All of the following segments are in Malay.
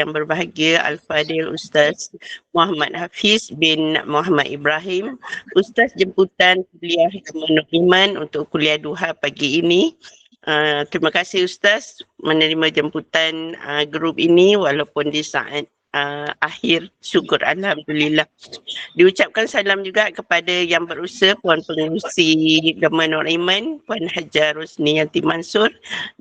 yang berbahagia Al-Fadil Ustaz Muhammad Hafiz bin Muhammad Ibrahim, Ustaz jemputan kuliah Menur Iman untuk kuliah duha pagi ini. Terima kasih Ustaz menerima jemputan grup ini walaupun di saat akhir. Syukur Alhamdulillah. Diucapkan salam juga kepada yang berusaha Puan Pengerusi Dharma Nur Iman, Puan Hajar Rosni Yanti Mansur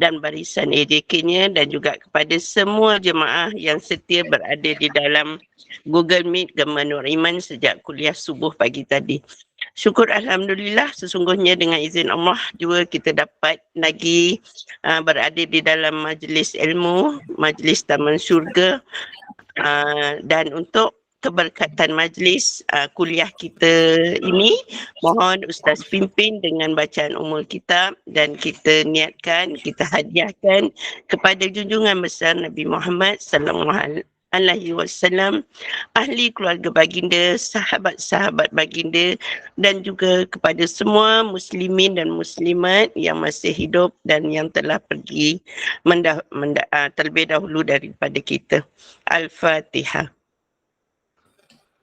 dan barisan AJK-nya, dan juga kepada semua jemaah yang setia berada di dalam Google Meet Dharma Nur Iman sejak kuliah subuh pagi tadi. Syukur Alhamdulillah, sesungguhnya dengan izin Allah juga kita dapat lagi berada di dalam majlis ilmu, majlis Taman Syurga, dan untuk keberkatan majlis kuliah kita ini, mohon Ustaz pimpin dengan bacaan umul kitab dan kita niatkan, kita hadiahkan kepada junjungan besar Nabi Muhammad sallallahu alaihi wasallam, ahli keluarga baginda, sahabat-sahabat baginda, dan juga kepada semua muslimin dan muslimat yang masih hidup dan yang telah pergi terlebih dahulu daripada kita. Al-Fatihah.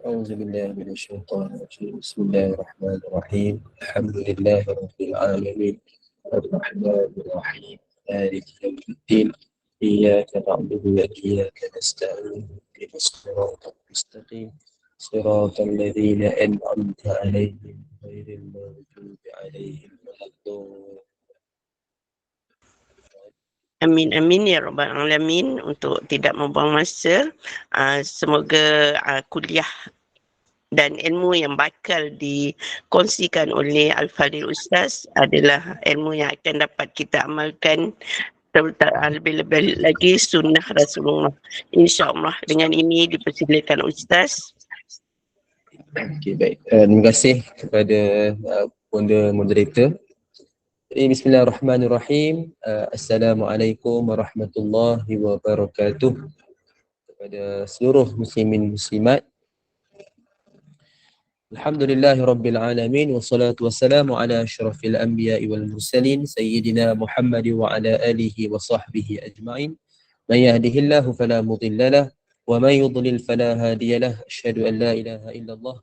أعوذ بالله من الشيطان الرجيم بسم الله الرحمن الرحيم الحمد لله رب العالمين الرحمن الرحيم مالك يوم الدين إياك نعبد وإياك نستعين اهدنا الصراط المستقيم صراط الذين أنعمت عليهم غير المغضوب عليهم ولا الضالين. Amin amin ya rabbal alamin. Untuk tidak membuang masa, semoga kuliah dan ilmu yang bakal dikongsikan oleh Al-Fadil Ustaz adalah ilmu yang akan dapat kita amalkan, lebih-lebih lagi sunnah Rasulullah. InsyaAllah dengan ini dipersilakan Ustaz. Okay, baik. Terima kasih kepada Bonda Moderator. Bismillahirrahmanirrahim. Assalamualaikum warahmatullahi wabarakatuh. Kepada seluruh muslimin muslimat, Alhamdulillahi rabbil alamin, wassalatu wassalamu ala asyrafil anbiya'i wal mursalin sayyidina Muhammad wa ala alihi wa sahbihi ajma'in. Man yahdihillahu fala mudilla lah wa man yudlil fala hadiya lah. Asyhadu an la ilaha illallah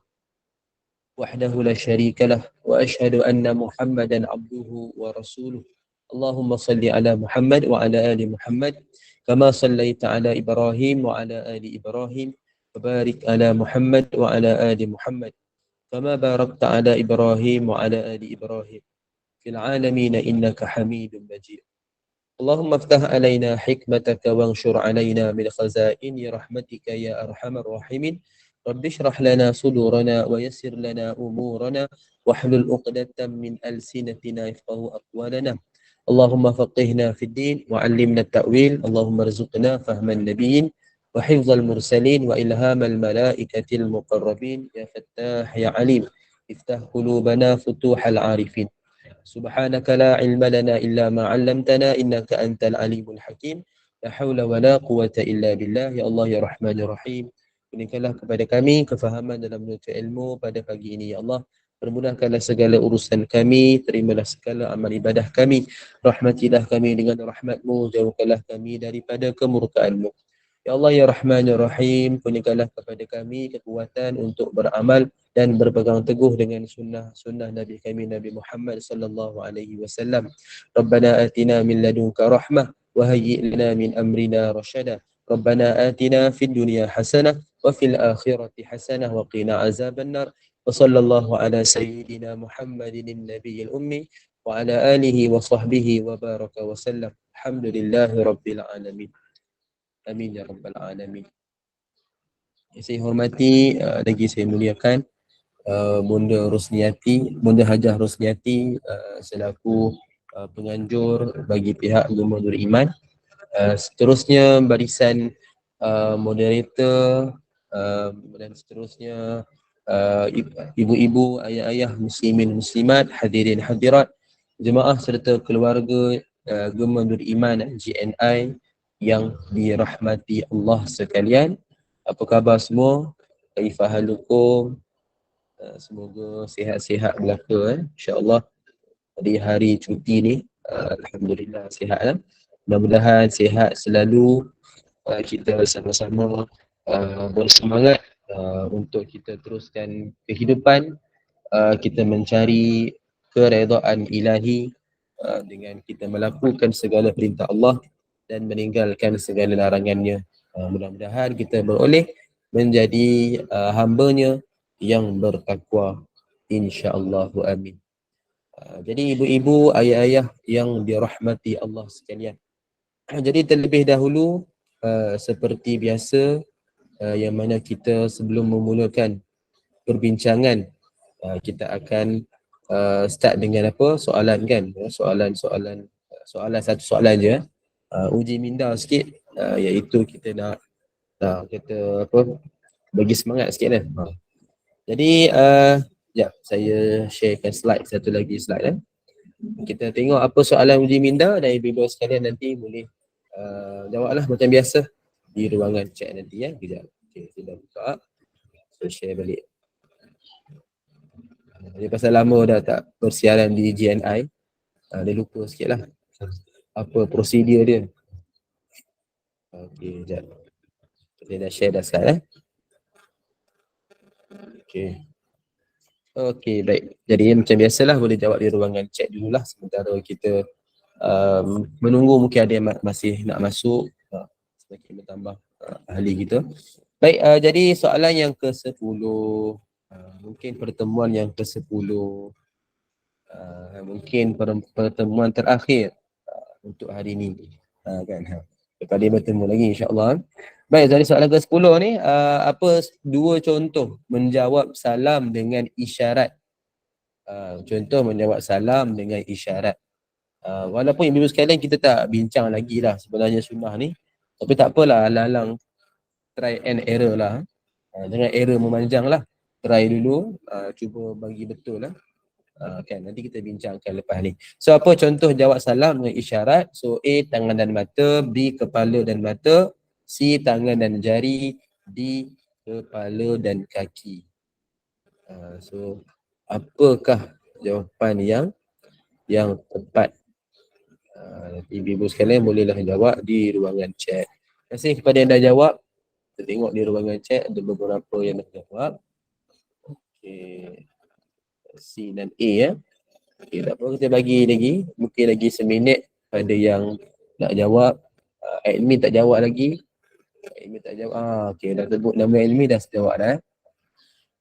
وحده لا شريك له وأشهد أن محمدا عبده ورسوله. اللهم صل على محمد وعلى آل محمد كما صليت على إبراهيم وعلى آل إبراهيم وبارك على محمد وعلى آل محمد كما باركت على إبراهيم وعلى آل إبراهيم في العالمين إنك حميد مجيد. اللهم افتح علينا حكمتك وانشر علينا من خزائن رحمتك يا أرحم الراحمين. رب اشرح لنا صدورنا ويسر لنا أمورنا واحلل عقدة من ألسنتنا يفقهوا أقوالنا. اللهم فقهنا في الدين وعلمنا التأويل. اللهم ارزقنا فهم النبيين وحفظ المرسلين وإلهام الملائكة المقربين. يا فتاح يا عليم افتح قلوبنا فتوح العارفين. سبحانك لا علم لنا إلا ما علمتنا إنك أنت العليم الحكيم. لا حول ولا قوة إلا بالله. يا الله يا رحمن الرحيم, berikanlah kepada kami kefahaman dalam menuntut ilmu pada pagi ini, ya Allah. Permudahkanlah segala urusan kami, terimalah segala amal ibadah kami, rahmatilah kami dengan rahmat-Mu, jauhkanlah kami daripada kemurkaan-Mu. Ya Allah ya Rahman ya Rahim, kurniakanlah kepada kami kekuatan untuk beramal dan berpegang teguh dengan sunnah Nabi kami Nabi Muhammad sallallahu alaihi wasallam. Rabbana atina min ladunka rahmah wa hayyi' lana min amrina rasyada. Rabbana atina fid dunya hasanah wa fil akhirati hasanah wa qina azaban nar. Wa sallallahu ala sayyidina Muhammadin nabiyil ummi wa ala alihi wa sahbihi wa baraka wa sallam. Alhamdulillahi rabbil alamin. Amin ya rabbal alamin. Yang saya hormati, lagi saya muliakan Bonda Rosniati, Bonda Hajah Rosniati selaku penganjur bagi pihak Gubernur Iman. Seterusnya barisan moderator dan seterusnya ibu-ibu, ayah-ayah muslimin muslimat, hadirin hadirat, jemaah serta keluarga Gubernur Iman GNI yang dirahmati Allah sekalian. Apa khabar semua? Kaifa halukum? Semoga sihat-sihat belaka, insya-Allah di hari cuti ni. Alhamdulillah sihat. Mudah-mudahan sihat selalu kita sama-sama bersemangat untuk kita teruskan kehidupan, kita mencari keredaan ilahi dengan kita melakukan segala perintah Allah dan meninggalkan segala larangannya. Mudah-mudahan kita beroleh menjadi hamba-Nya yang bertakwa, insya-Allah, amin. Jadi ibu-ibu, ayah-ayah yang dirahmati Allah sekalian. Jadi terlebih dahulu seperti biasa, yang mana kita sebelum memulakan perbincangan, kita akan start dengan apa? Soalan kan? Soalan satu soalan je. Uji minda sikit, iaitu kita nak kita apa? Bagi semangat sikit kan. Jadi sekejap saya sharekan slide, satu lagi slide. Kita tengok apa soalan uji minda dan ibu-ibu sekalian nanti boleh jawablah macam biasa di ruangan chat nanti ya. Kejap. Okey, saya dah buka. So share balik. Dia pasal lama dah tak bersiaran di GNI. Dia lupa sikit lah apa prosedur dia. Okey, sekejap. Saya dah share dah sekarang. Okey. Okey, baik. Jadi macam biasalah boleh jawab di ruangan chat dululah sementara kita menunggu mungkin ada yang masih nak masuk, semakin bertambah ahli kita. Baik, jadi soalan yang ke-10, mungkin pertemuan yang ke-10, mungkin pertemuan terakhir untuk hari ini, kan. Lepas dia bertemu lagi insya-Allah. Baik, jadi soalan ke-10 ni, apa dua contoh menjawab salam dengan isyarat? Contoh menjawab salam dengan isyarat. Walaupun ibu sekalian kita tak bincang lagi lah sebenarnya sunnah ni, tapi tak apalah, alang-alang try and error lah. Jangan error memanjang lah. Try dulu, cuba bagi betul lah. Kan, nanti kita bincangkan lepas ni. So apa contoh jawab salam dengan isyarat? So A, tangan dan mata, B, kepala dan mata, C, tangan dan jari, D, kepala dan kaki. So apakah jawapan yang tepat? Ibu-ibu sekalian bolehlah jawab di ruangan chat. Terima kasih kepada yang dah jawab. Kita tengok di ruangan chat ada beberapa yang dah jawab. Okey. C dan A ya. Okey, tak apa, kita bagi lagi. Mungkin lagi seminit pada yang nak jawab. Admin tak jawab lagi. Admin tak jawab. Okey, dah sebut nama admin dah jawab dah.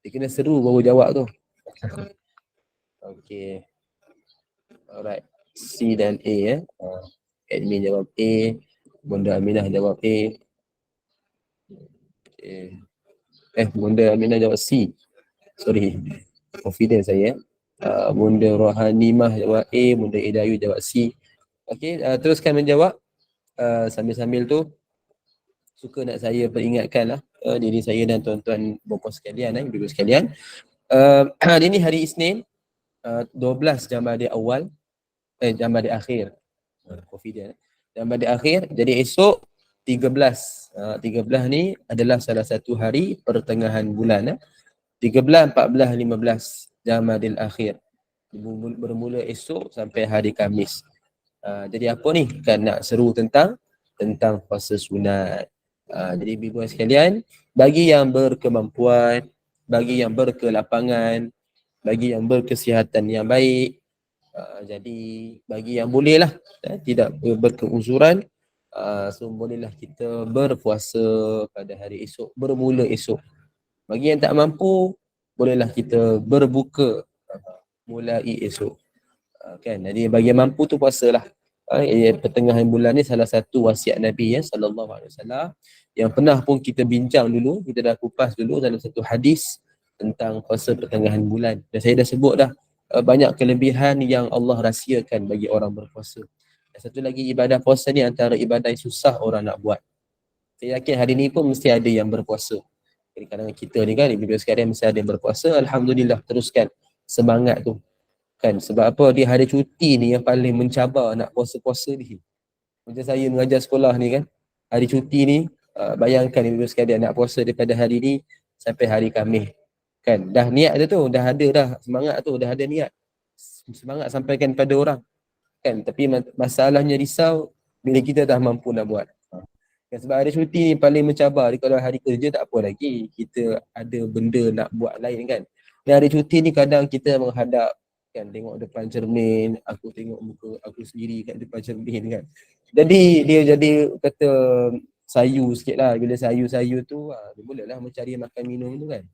Dia kena seru baru jawab tu. Okey. Alright. C dan A ya. Admin jawab A. Bunda Aminah jawab A. Okay. Bunda Aminah jawab C. Sorry. Confident saya. Bunda Rohanimah jawab A. Bunda Idayu jawab C. Okey, teruskan menjawab. Sambil-sambil tu suka nak saya peringatkan lah diri saya dan tuan-tuan bapa sekalian, ibu sekalian. Hari ni hari Isnin, 12 Jamadil Awal, Jamadil Akhir. Confident. Jamadil Akhir. Jadi esok 13 ni adalah salah satu hari pertengahan bulan. 13, 14, 15 Jamadil Akhir. Bermula esok sampai hari Khamis. Jadi apa ni? Kan nak seru tentang puasa sunat. Jadi ibu-ibu sekalian, bagi yang berkemampuan, bagi yang berkelapangan, bagi yang berkesihatan yang baik, jadi bagi yang bolehlah, tidak berkeuzuran, so bolehlah kita berpuasa pada hari esok, bermula esok. Bagi yang tak mampu, bolehlah kita berbuka mulai esok. Kan, jadi bagi yang mampu tu puasalah. Pertengahan bulan ni salah satu wasiat Nabi sallallahu alaihi wasallam yang pernah pun kita bincang dulu, kita dah kupas dulu dalam satu hadis tentang puasa pertengahan bulan. Dan saya dah sebut dah banyak kelebihan yang Allah rahsiakan bagi orang berpuasa. Dan satu lagi, ibadah puasa ni antara ibadah yang susah orang nak buat. Saya yakin hari ni pun mesti ada yang berpuasa. Jadi kalangan kita ni kan, ibu-ibu sekalian mesti ada yang berpuasa. Alhamdulillah, teruskan semangat tu. Kan, sebab apa? Dia hari cuti ni yang paling mencabar nak puasa-puasa ni. Macam saya mengajar sekolah ni kan, hari cuti ni, bayangkan ibu sekalian nak puasa daripada hari ni sampai hari Khamis. Kan, dah niat dia tu, dah ada dah semangat tu, dah ada niat. Semangat sampaikan pada orang. Kan, tapi masalahnya risau bila kita dah mampu nak buat. Kan, sebab hari cuti ni paling mencabar. Kalau hari kerja tak apa lagi, kita ada benda nak buat lain kan. Dan hari cuti ni kadang kita menghadap kan, tengok depan cermin, aku tengok muka aku sendiri kat depan cermin kan. Jadi dia jadi kata sayu sikit lah. Bila sayu-sayu tu, dia mulalah mencari makan minum tu kan.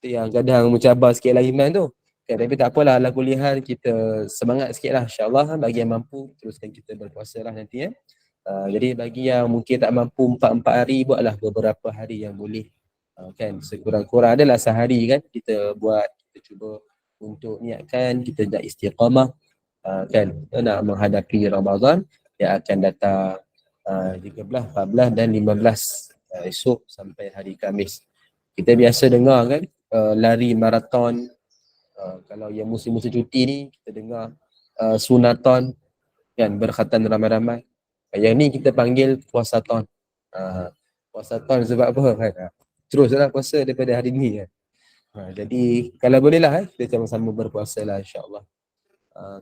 Itu yang kadang mencabar sikit lah iman tu. Okay, tapi tak apalah, ala kuliah kita semangat sikit lah. InsyaAllah bagi yang mampu, teruskan kita berpuasa lah nanti ya. Jadi bagi yang mungkin tak mampu 4 hari, buatlah beberapa hari yang boleh. Kan, sekurang-kurang adalah sehari kan kita buat, kita cuba untuk niatkan kita nak istiqamah kan, nak menghadapi Ramadan yang akan datang 13, 14 dan 15 esok sampai hari Khamis. Kita biasa dengar kan lari maraton, kalau yang musim-musim cuti ni kita dengar sunaton kan, berkhatan ramai-ramai. Yang ni kita panggil puasaton. Puasaton sebab apa kan? Teruslah puasa daripada hari ni kan. Jadi kalau boleh lah kita sama-sama berpuasa lah insyaAllah.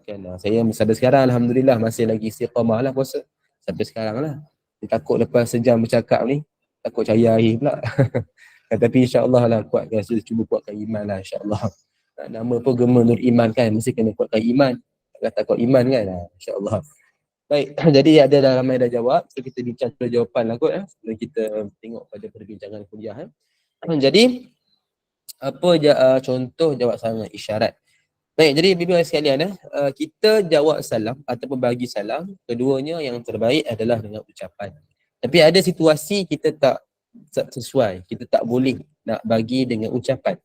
Kan, saya sampai sekarang Alhamdulillah masih lagi istiqamah lah puasa. Sampai sekarang lah. Dia takut lepas sejam bercakap ni, takut cahaya air pula. Tapi insyaAllah lah kuatkan, saya cuba kuatkan iman lah insyaAllah. Nama pun Gema Nur Iman kan, mesti kena kuatkan iman. Tak kuat iman kan, insyaAllah. Baik, jadi ada dah ramai dah jawab. So kita bincang jawapan lah kot sebelum kita tengok pada perbincangan kuliah. Jadi, apa contoh jawab salam isyarat? Baik, jadi bimbingan sekalian kita jawab salam ataupun bagi salam, keduanya yang terbaik adalah dengan ucapan. Tapi ada situasi kita tak sesuai, kita tak boleh nak bagi dengan ucapan.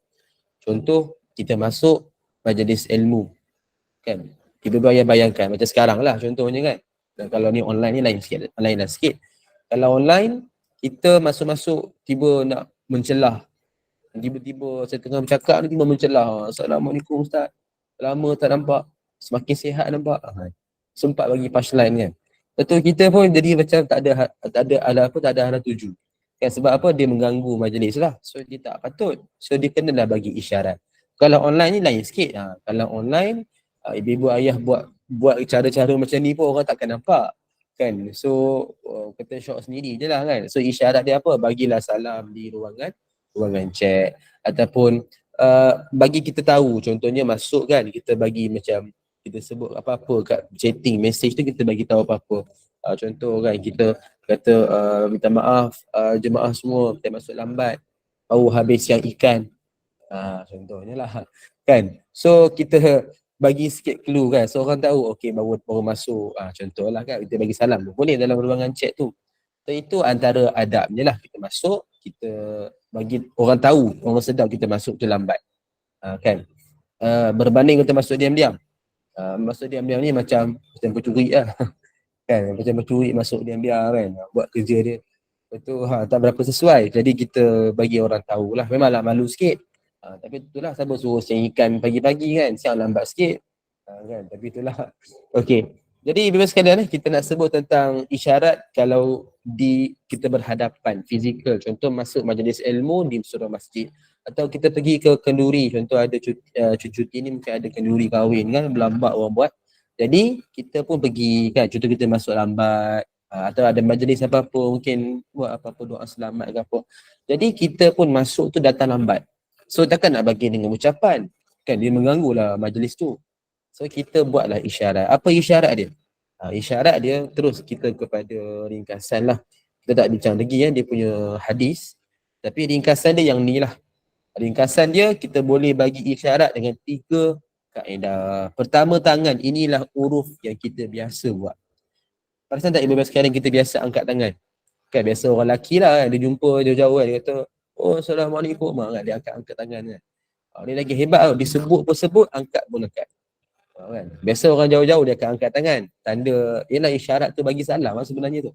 Contoh, kita masuk majlis ilmu kan. Kita bayangkan macam sekarang lah contohnya kan. Dan kalau ni online ni lain lah sikit. Kalau online, kita masuk-masuk tiba nak mencelah. Tiba-tiba saya tengah bercakap ni tiba mencelah. Assalamualaikum Ustaz. Lama tak nampak. Semakin sihat nampak. Sempat bagi punchline kan. Betul, kita pun jadi macam tak ada arah tuju. Kan, sebab apa? Dia mengganggu majlis lah. So dia tak patut. So dia kenalah bagi isyarat. Kalau online ni lain sikit. Kalau online, ibu-ibu ayah buat cara-cara macam ni pun orang takkan nampak kan. So kata syok sendiri je lah kan. So isyarat dia apa? Bagilah salam di ruangan chat, ataupun bagi kita tahu. Contohnya masuk kan, kita bagi macam kita sebut apa-apa kat chatting message tu, kita bagi tahu apa-apa. Contoh kan, kita kata minta maaf jemaah semua, kita masuk lambat, baru habis yang ikan. Contohnya lah kan. So kita bagi sikit clue kan, so orang tahu okey baru masuk. Contohlah kan, kita bagi salam boleh dalam ruangan chat tu. So itu antara adabnya lah. Kita masuk, kita bagi orang tahu, orang sedar kita masuk tu lambat. Kan. Berbanding kita masuk diam-diam. Masuk diam-diam ni macam pencuri lah. Kan, macam pencuri masuk diam-diam kan, buat kerja dia. Betul, tak berapa sesuai. Jadi kita bagi orang tahulah. Memanglah malu sikit. Tapi itulah, siapa suruh siang ikan pagi-pagi kan, siang lambat sikit. Kan, tapi itulah. Okey. Jadi bebas sekalian kita nak sebut tentang isyarat kalau kita berhadapan fizikal. Contoh masuk majlis ilmu di surau masjid, atau kita pergi ke kenduri. Contoh ada cuti ni mungkin ada kenduri kahwin kan, berlambat orang buat. Jadi kita pun pergi kan, contoh kita masuk lambat, atau ada majlis apa-apa, mungkin buat apa-apa doa selamat ke apa. Jadi kita pun masuk tu datang lambat. So takkan nak bagi dengan ucapan kan, dia mengganggulah majlis tu. So kita buatlah isyarat. Apa isyarat dia? Isyarat dia terus kita kepada ringkasan lah. Kita tak bincang lagi dia punya hadis. Tapi ringkasan dia yang ni lah. Ringkasan dia, kita boleh bagi isyarat dengan 3 kaedah. Pertama, tangan. Inilah huruf yang kita biasa buat. Perasan tak ibu sekarang kita biasa angkat tangan? Kan biasa orang lelaki lah kan, dia jumpa jauh-jauh kan, dia kata, oh Assalamualaikum, dia angkat tangan kan. Dia lagi hebat tau, disebut angkat pun angkat. Kan? Biasa orang jauh-jauh dia akan angkat tangan. Tanda, ialah isyarat tu bagi salam sebenarnya tu.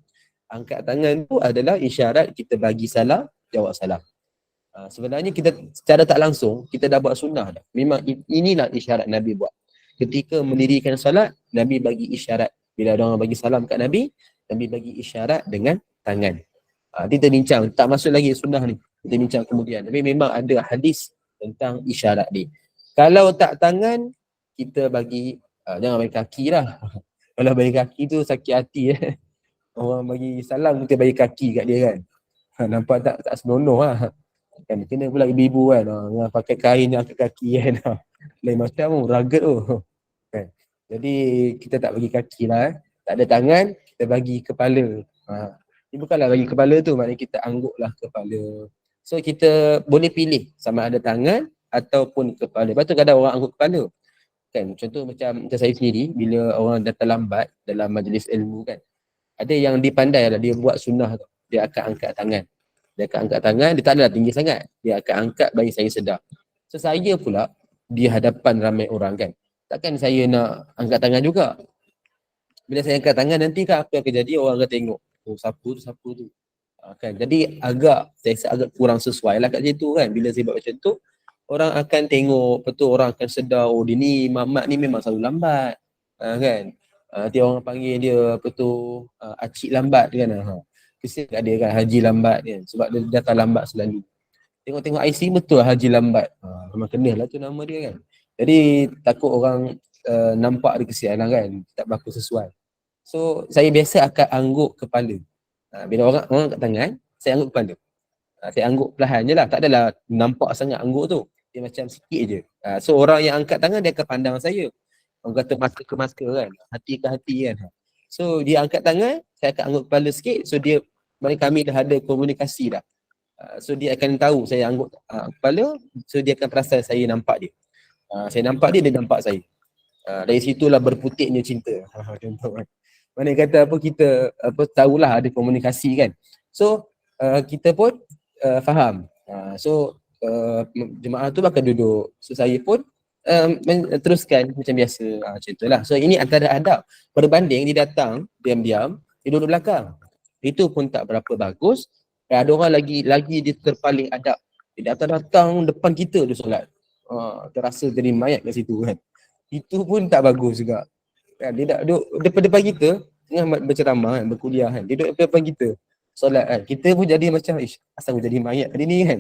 Angkat tangan tu adalah isyarat kita bagi salam, jawab salam. Sebenarnya kita secara tak langsung, kita dah buat sunnah dah. Memang inilah isyarat Nabi buat. Ketika mendirikan salat, Nabi bagi isyarat. Bila ada orang bagi salam kat Nabi, Nabi bagi isyarat dengan tangan. Kita bincang, tak masuk lagi sunnah ni. Kita bincang kemudian. Tapi memang ada hadis tentang isyarat ni. Kalau tak tangan, kita bagi, jangan bagi kaki lah. Kalau bagi kaki tu sakit hati orang bagi salam kita bagi kaki kat dia kan. Nampak tak senonoh lah. Kan kena pula ibu-ibu kan, dengan pakai kain yang angkat kaki kan. Lain macam tu, rugged tu. Kan. Jadi kita tak bagi kaki lah. Tak ada tangan, kita bagi kepala. Ini bukanlah bagi kepala tu, maknanya kita angguklah kepala. So kita boleh pilih sama ada tangan ataupun kepala. Lepas tu kadang orang angguk kepala. Kan, contoh macam saya sendiri, bila orang datang lambat dalam majlis ilmu kan, ada yang dipandai lah, dia buat sunnah tu. Dia akan angkat tangan. Dia akan angkat tangan, dia tak adalah tinggi sangat. Dia akan angkat bagi saya sedar. So saya pula di hadapan ramai orang kan, takkan saya nak angkat tangan juga. Bila saya angkat tangan nanti kan apa yang akan jadi, orang akan tengok. Oh siapa tu. Kan, jadi saya rasa agak kurang sesuai lah kat situ kan. Bila saya buat macam tu, orang akan tengok, betul orang akan sedar, oh dia ni, Mak ni memang selalu lambat. Kan. Nanti orang panggil dia apa tu, acik lambat kan. Kesian kat dia kan, haji lambat kan. Sebab dia datang lambat selalu. Tengok-tengok IC betul haji lambat. Memang kena lah tu nama dia kan. Jadi takut orang nampak dia kesian lah kan. Tak berapa sesuai. So saya biasa akan angguk kepala. Bila orang angkat tangan, saya angguk kepala. Saya angguk perlahan je lah. Tak adalah nampak sangat angguk tu. Dia macam sikit je. So orang yang angkat tangan dia akan pandang saya. Orang kata mata ke mata kan. Hati ke hati kan. So dia angkat tangan, saya akan angguk kepala sikit. So dia, kami dah ada komunikasi dah. So dia akan tahu saya angguk kepala. So dia akan perasan saya nampak dia. Saya nampak dia, dia nampak saya. Dari situlah berputiknya cinta. Contoh kan. Mana kata apa, kita tahulah ada komunikasi kan. So kita pun faham. So jemaah tu bakal duduk. So saya pun teruskan macam biasa. Macam itulah. So ini antara adab. Berbanding dia datang diam-diam, dia duduk belakang. Itu pun tak berapa bagus. Ada orang lagi dia terpaling adab. Dia datang depan kita dia solat. Terasa jadi mayat kat situ kan. Itu pun tak bagus juga. Kan, dia tak duduk depan kita tengah berceramah kan, berkuliah kan. Dia duduk depan kita solat kan. Kita pun jadi macam asal aku jadi mayat hari ni kan.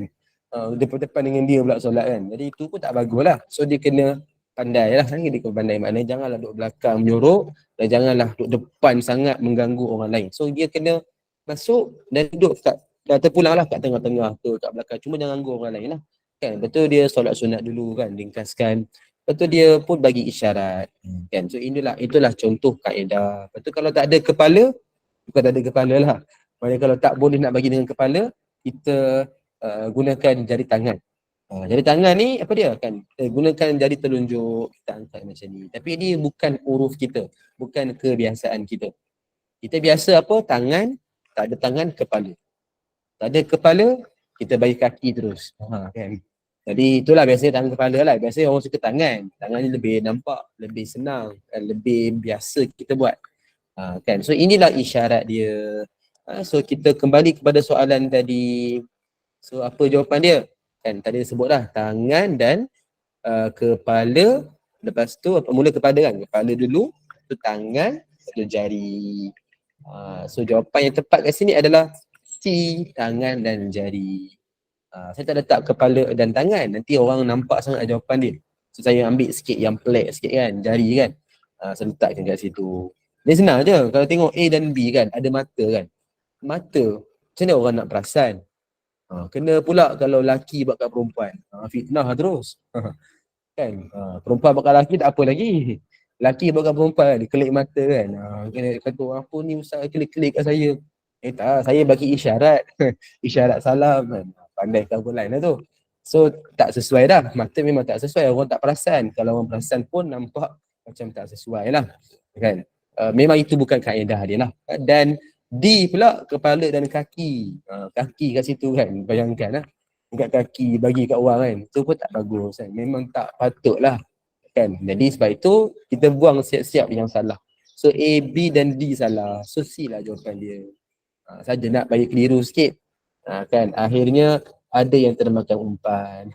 Depan-depan dengan dia pula solat kan. Jadi itu pun tak bagus lah. So dia kena pandai lah. Dia kena pandai, maknanya janganlah duduk belakang menyorok dan janganlah duduk depan sangat mengganggu orang lain. So dia kena masuk dan duduk dah terpulang lah kat tengah-tengah tu, kat belakang. Cuma jangan ganggu orang lain lah. Kan, betul dia solat sunat dulu kan, ringkaskan. Betul dia pun bagi isyarat. Kan, so itulah contoh kaedah. Betul kalau tak ada kepala, bukan tak ada kepala lah. Maksudnya kalau tak boleh nak bagi dengan kepala, kita gunakan jari tangan. Jari tangan ni apa dia kan? Gunakan jari telunjuk, kita angkat macam ni. Tapi ini bukan uruf kita, bukan kebiasaan kita. Kita biasa apa? Tangan, tak ada tangan, kepala. Tak ada kepala, kita bagi kaki terus. Kan? Jadi itulah biasanya tangan kepala lah. Biasanya orang suka tangan. Tangan ni lebih nampak, lebih senang, lebih biasa kita buat. Kan? So inilah isyarat dia. So kita kembali kepada soalan tadi. So apa jawapan dia? Kan tadi sebut dah, tangan dan kepala. Lepas tu mula kepala kan? Kepala dulu, tu tangan, tu jari. So jawapan yang tepat kat sini adalah C, tangan dan jari. Saya tak letak kepala dan tangan, nanti orang nampak sangat jawapan dia. So saya ambil sikit yang pelik sikit kan, jari kan. Saya letakkan kat situ. Dia senang je, kalau tengok A dan B kan, ada mata kan. Mata, macam mana orang nak perasan? Kena pula kalau lelaki buat kat perempuan. Fitnah terus. Kan, perempuan buat kat lelaki tak apa lagi. Lelaki buat kat perempuan, dia kelip mata kan. Kena kata apa ni ustaz kelip-kelip kat saya. Tak, saya bagi isyarat. Isyarat salam kan. Pandai kau lain lah tu. So tak sesuai dah. Mata memang tak sesuai. Orang tak perasan. Kalau orang perasan pun nampak macam tak sesuai lah. Kan? Memang itu bukan kaedah dia lah. Dan D pula kepala dan kaki. Kaki kat situ kan. Bayangkan lah. Angkat kaki bagi kat orang kan. Itu pun tak bagus kan. Memang tak patut lah. Kan? Jadi sebab itu kita buang siap-siap yang salah. So A, B dan D salah. So C lah jawapan dia. Saja nak bagi keliru sikit. Kan akhirnya ada yang termakan umpan.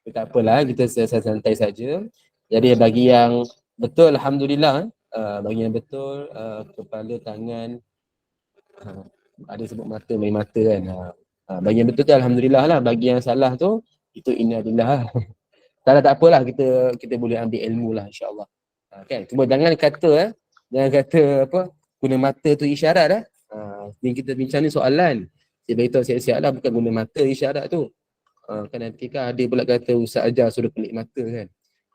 Tak apalah, kita santai saja. Jadi bagi yang betul alhamdulillah, bagi yang betul kepala, tangan, ada sebut mata, main mata kan. Bagi yang betul tu alhamdulillah lah. Bagi yang salah tu itu innalillah. Tak apalah, kita boleh ambil ilmu lah insya-Allah. Kan, cuma jangan kata apa guna mata tu isyarat Ni kita bincang ni soalan. Saya beritahu siap-siap lah, bukan guna mata isyarat tu. Kan nanti kan ada pula kata Ustaz ajar suruh pelik mata kan.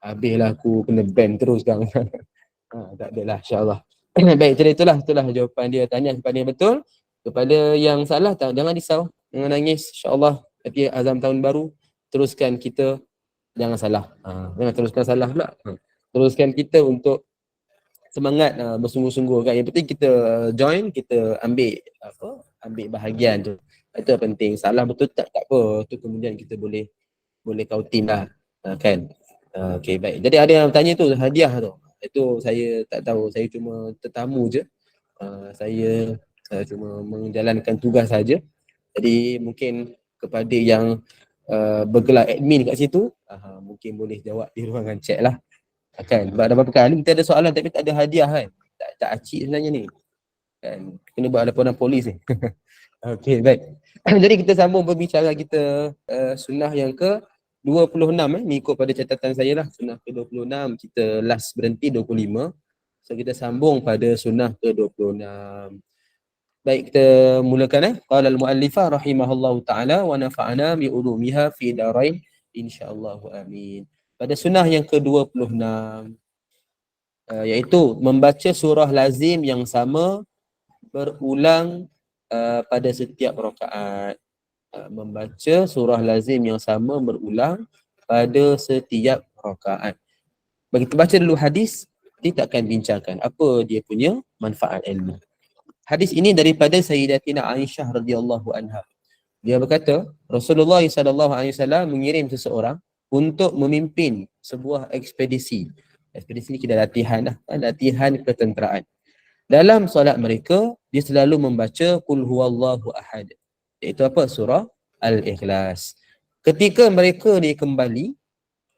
Habislah aku kena ban terus sekarang. Tak adalah, insyaAllah. Baik, jadi itulah jawapan dia. Tanya kepada yang betul. Kepada yang salah, jangan risau. Jangan nangis. InsyaAllah, nanti azam tahun baru, teruskan kita, jangan salah. Jangan teruskan salah pula. Teruskan kita untuk semangat bersungguh-sungguh kan. Yang penting kita join, kita ambil bahagian tu. Itu penting. Salah betul tak apa. Tu kemudian kita boleh kau tim lah. Kan. Okay, baik. Jadi ada yang tanya tu hadiah tu. Itu saya tak tahu. Saya cuma tetamu je. Saya cuma menjalankan tugas saja. Jadi mungkin kepada yang bergelar admin kat situ, mungkin boleh jawab di ruangan chat lah. Kan, sebab ada beberapa kali kita ada soalan tapi tak ada hadiah kan. Tak acik sebenarnya ni. Kan, kena buat laporan polis ni. Okey, baik. Jadi kita sambung pembicaraan kita sunnah yang ke-26 mengikut pada catatan saya lah. Sunnah ke-26 kita last berhenti 25. So kita sambung pada sunnah ke-26. Baik, kita mulakan Qala al-muallifah rahimahullahu ta'ala wa nafa'ana bi ulumiha fi darain insyaallah amin. Pada sunnah yang ke-26 iaitu membaca surah lazim yang sama berulang pada setiap rakaat. Membaca surah lazim yang sama berulang pada setiap rakaat. Bagi kita baca dulu hadis, kita akan bincangkan apa dia punya manfaat ilmu. Hadis ini daripada Sayyidatina Aisyah radhiyallahu anha. Dia berkata, Rasulullah SAW mengirim seseorang untuk memimpin sebuah ekspedisi. Ekspedisi ini kita latihan latihan ketenteraan. Dalam solat mereka, dia selalu membaca Qul huwallahu ahad. Iaitu apa? Surah Al-Ikhlas. Ketika mereka dia kembali,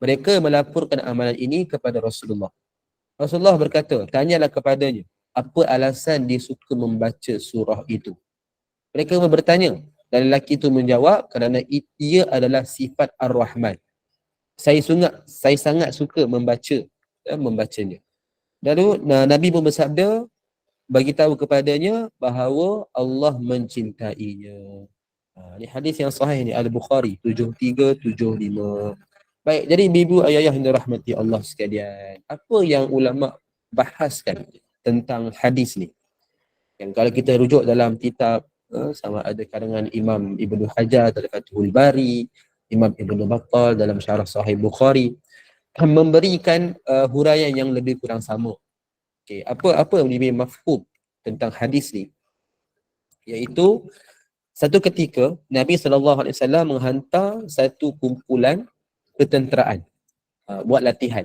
mereka melaporkan amalan ini kepada Rasulullah. Rasulullah berkata, tanyalah kepadanya, apa alasan dia suka membaca surah itu? Mereka bertanya, dan lelaki itu menjawab, kerana ia adalah sifat Ar-Rahman. Saya sangat suka membacanya. Lalu Nabi pun bersabda, bagi tahu kepadanya bahawa Allah mencintainya. Ini hadis yang sahih ni, Al-Bukhari 7375. Baik, jadi ibu ayah yang dirahmati Allah sekalian, apa yang ulama bahaskan tentang hadis ni? Yang kalau kita rujuk dalam kitab sama ada karangan Imam Ibnu Hajar dalam Fathul Bari, Imam Ibnu Battal dalam Syarah Sahih Bukhari, memberikan huraian yang lebih kurang sama. Okay, apa yang lebih mafhum tentang hadis ni? Iaitu satu ketika Nabi SAW menghantar satu kumpulan ketenteraan buat latihan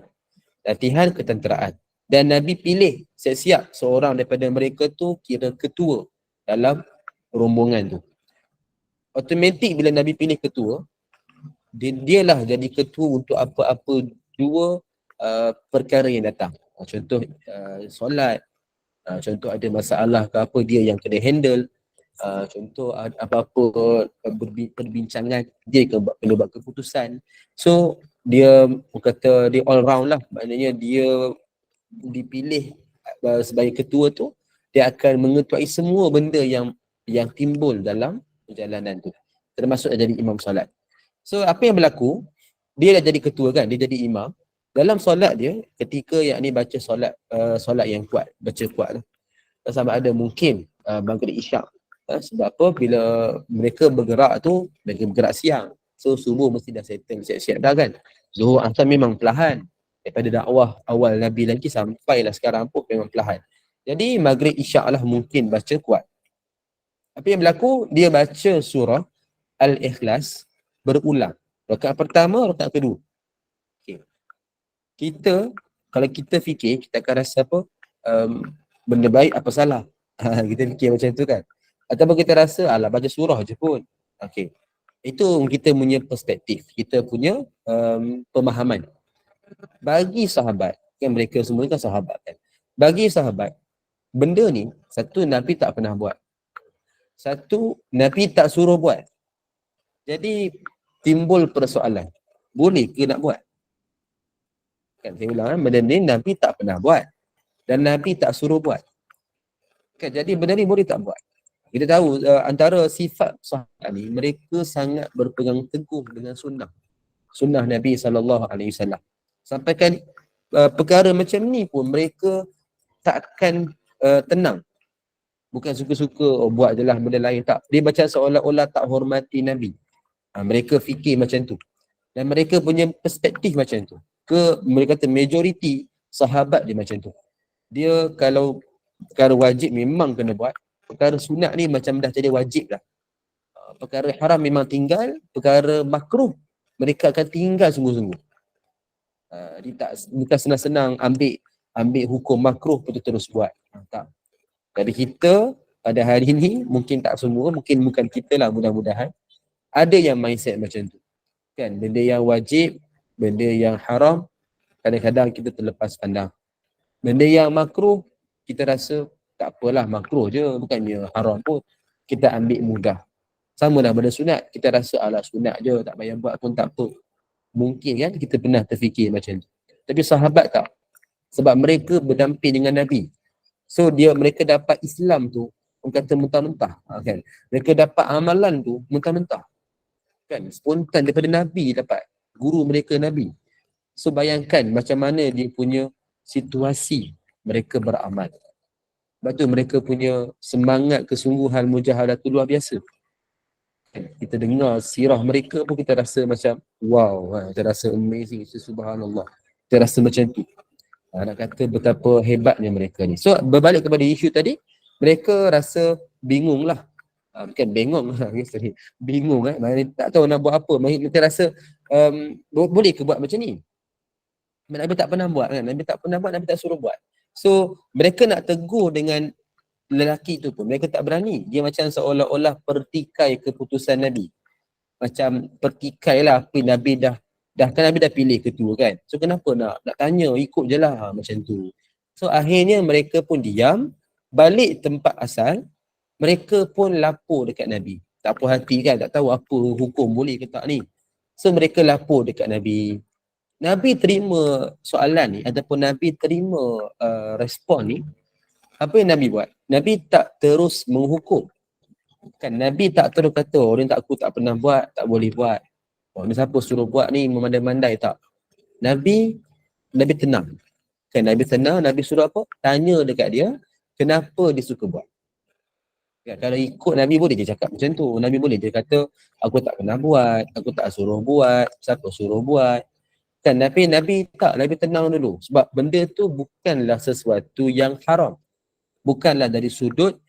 ketenteraan, dan Nabi pilih siap-siap seorang daripada mereka tu kira ketua dalam rombongan tu. Automatik bila Nabi pilih ketua, dialah jadi ketua untuk apa-apa dua perkara yang datang. Contoh solat, contoh ada masalah ke apa, dia yang kena handle. Contoh apa-apa perbincangan, dia kena buat keputusan. So dia kata dia all round lah, maknanya dia dipilih sebagai ketua tu, dia akan mengetuai semua benda yang timbul dalam perjalanan tu, termasuk jadi imam solat. So apa yang berlaku, dia dah jadi ketua kan, dia jadi imam. Dalam solat dia, ketika yang ni baca solat yang kuat, baca kuat lah. Sama ada mungkin maghrib isyak. Sebab apa, bila mereka bergerak tu, mereka bergerak siang. So subuh mesti dah settle, siap-siap dah kan. Zuhur asar memang perlahan. Daripada dakwah awal Nabi lagi sampailah sekarang pun memang perlahan. Jadi maghrib isyak lah mungkin baca kuat. Apa yang berlaku, dia baca surah Al-Ikhlas berulang. Rakaat pertama, rakaat kedua. Okay. Kita, kalau kita fikir, kita akan rasa apa? Benda baik apa salah? Kita fikir macam tu kan. Ataupun kita rasa, alah baca surah je pun. Okay. Itu kita punya perspektif. Kita punya pemahaman. Bagi sahabat, kan mereka semua kan sahabat kan. Bagi sahabat, benda ni, satu Nabi tak pernah buat. Satu, Nabi tak suruh buat. Jadi timbul persoalan, boleh ke nak buat? Kan saya ulang, benda ni Nabi tak pernah buat dan Nabi tak suruh buat. Kan, jadi benda ni boleh tak buat? Kita tahu antara sifat sahabat ni, mereka sangat berpegang teguh dengan sunnah Nabi SAW. Sampaikan perkara macam ni pun mereka takkan tenang. Bukan suka-suka buat je lah benda lain, tak. Dia macam seolah-olah tak hormati Nabi. Mereka fikir macam tu. Dan mereka punya perspektif macam tu. Mereka kata majoriti sahabat dia macam tu. Dia kalau perkara wajib memang kena buat. Perkara sunat ni macam dah jadi wajib dah. Perkara haram memang tinggal. Perkara makruh mereka akan tinggal sungguh-sungguh. Dia tak, bukan senang-senang ambil hukum makruh betul terus buat. Tak. Jadi kita pada hari ini, mungkin tak semua, mungkin bukan kita lah mudah-mudahan, ada yang mindset macam tu. Kan, benda yang wajib, benda yang haram, kadang-kadang kita terlepas pandang. Benda yang makruh, kita rasa tak apalah, makruh je, bukannya haram pun. Kita ambil mudah. Sama lah benda sunat, kita rasa alah sunat je, tak payah buat pun tak apa. Mungkin kan kita pernah terfikir macam tu. Tapi sahabat tak. Sebab mereka berdamping dengan Nabi. So mereka dapat Islam tu, orang kata mentah-mentah. Kan? Mereka dapat amalan tu mentah-mentah. Kan? Spontan daripada Nabi dapat. Guru mereka Nabi. So bayangkan macam mana dia punya situasi mereka beramal. Sebab tu mereka punya semangat kesungguhan mujahadatul luar biasa. Kita dengar sirah mereka pun kita rasa macam wow, kita rasa amazing, subhanallah. Kita rasa macam tu. Nak kata betapa hebatnya mereka ni. So berbalik kepada isu tadi, mereka rasa bingung lah. Bukan bengong lah, bingung kan. Tak tahu nak buat apa. Mereka rasa boleh ke buat macam ni? Nabi tak pernah buat kan. Nabi tak pernah buat, Nabi tak suruh buat. So mereka nak tegur dengan lelaki tu pun, mereka tak berani. Dia macam seolah-olah pertikai keputusan Nabi. Macam pertikai lah apa Nabi dah kan Nabi dah pilih ketua kan. So kenapa nak tanya, ikut je lah macam tu. So akhirnya mereka pun diam, balik tempat asal, mereka pun lapor dekat Nabi. Tak puas hati kan, tak tahu apa hukum boleh ke tak ni. So mereka lapor dekat Nabi. Nabi terima soalan ni ataupun Nabi terima respon ni. Apa yang Nabi buat? Nabi tak terus menghukum. Kan Nabi tak terus kata, orang tak, aku tak pernah buat, tak boleh buat. Ni siapa suruh buat ni, memandai-mandai, tak. Nabi tenang. Kan Nabi tenang, Nabi suruh apa? Tanya dekat dia, kenapa dia suka buat. Kan, kalau ikut Nabi boleh dia cakap macam tu. Nabi boleh dia kata, aku tak pernah buat, aku tak suruh buat, siapa suruh buat. Kan Nabi tak, Nabi tenang dulu. Sebab benda tu bukanlah sesuatu yang haram. Bukanlah dari sudut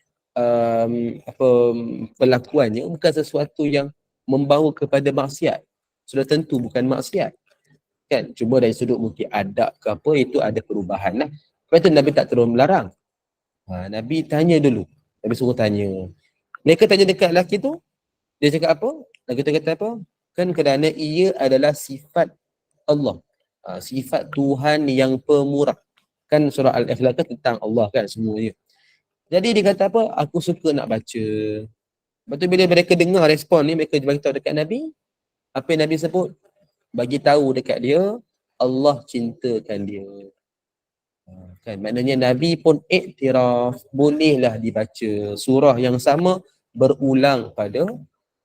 perlakuannya, bukan sesuatu yang membawa kepada maksiat. Sudah tentu bukan maksiat. Kan? Cuma dari sudut mungkin adab ke apa, itu ada perubahan lah. Sebab itu Nabi tak terus melarang. Nabi tanya dulu. Nabi suruh tanya. Mereka tanya dekat lelaki tu, dia cakap apa? Lelaki tu kata apa? Kan kerana ia adalah sifat Allah. Sifat Tuhan yang pemurah. Kan surah Al-Ikhlas kan tentang Allah kan semuanya. Jadi dia kata apa? Aku suka nak baca. Lepas tu bila mereka dengar respon ni, mereka bagi tahu dekat Nabi. Apa yang Nabi sebut? Bagi tahu dekat dia, Allah cintakan dia. Kan maknanya Nabi pun iktiraf, bolehlah dibaca surah yang sama berulang pada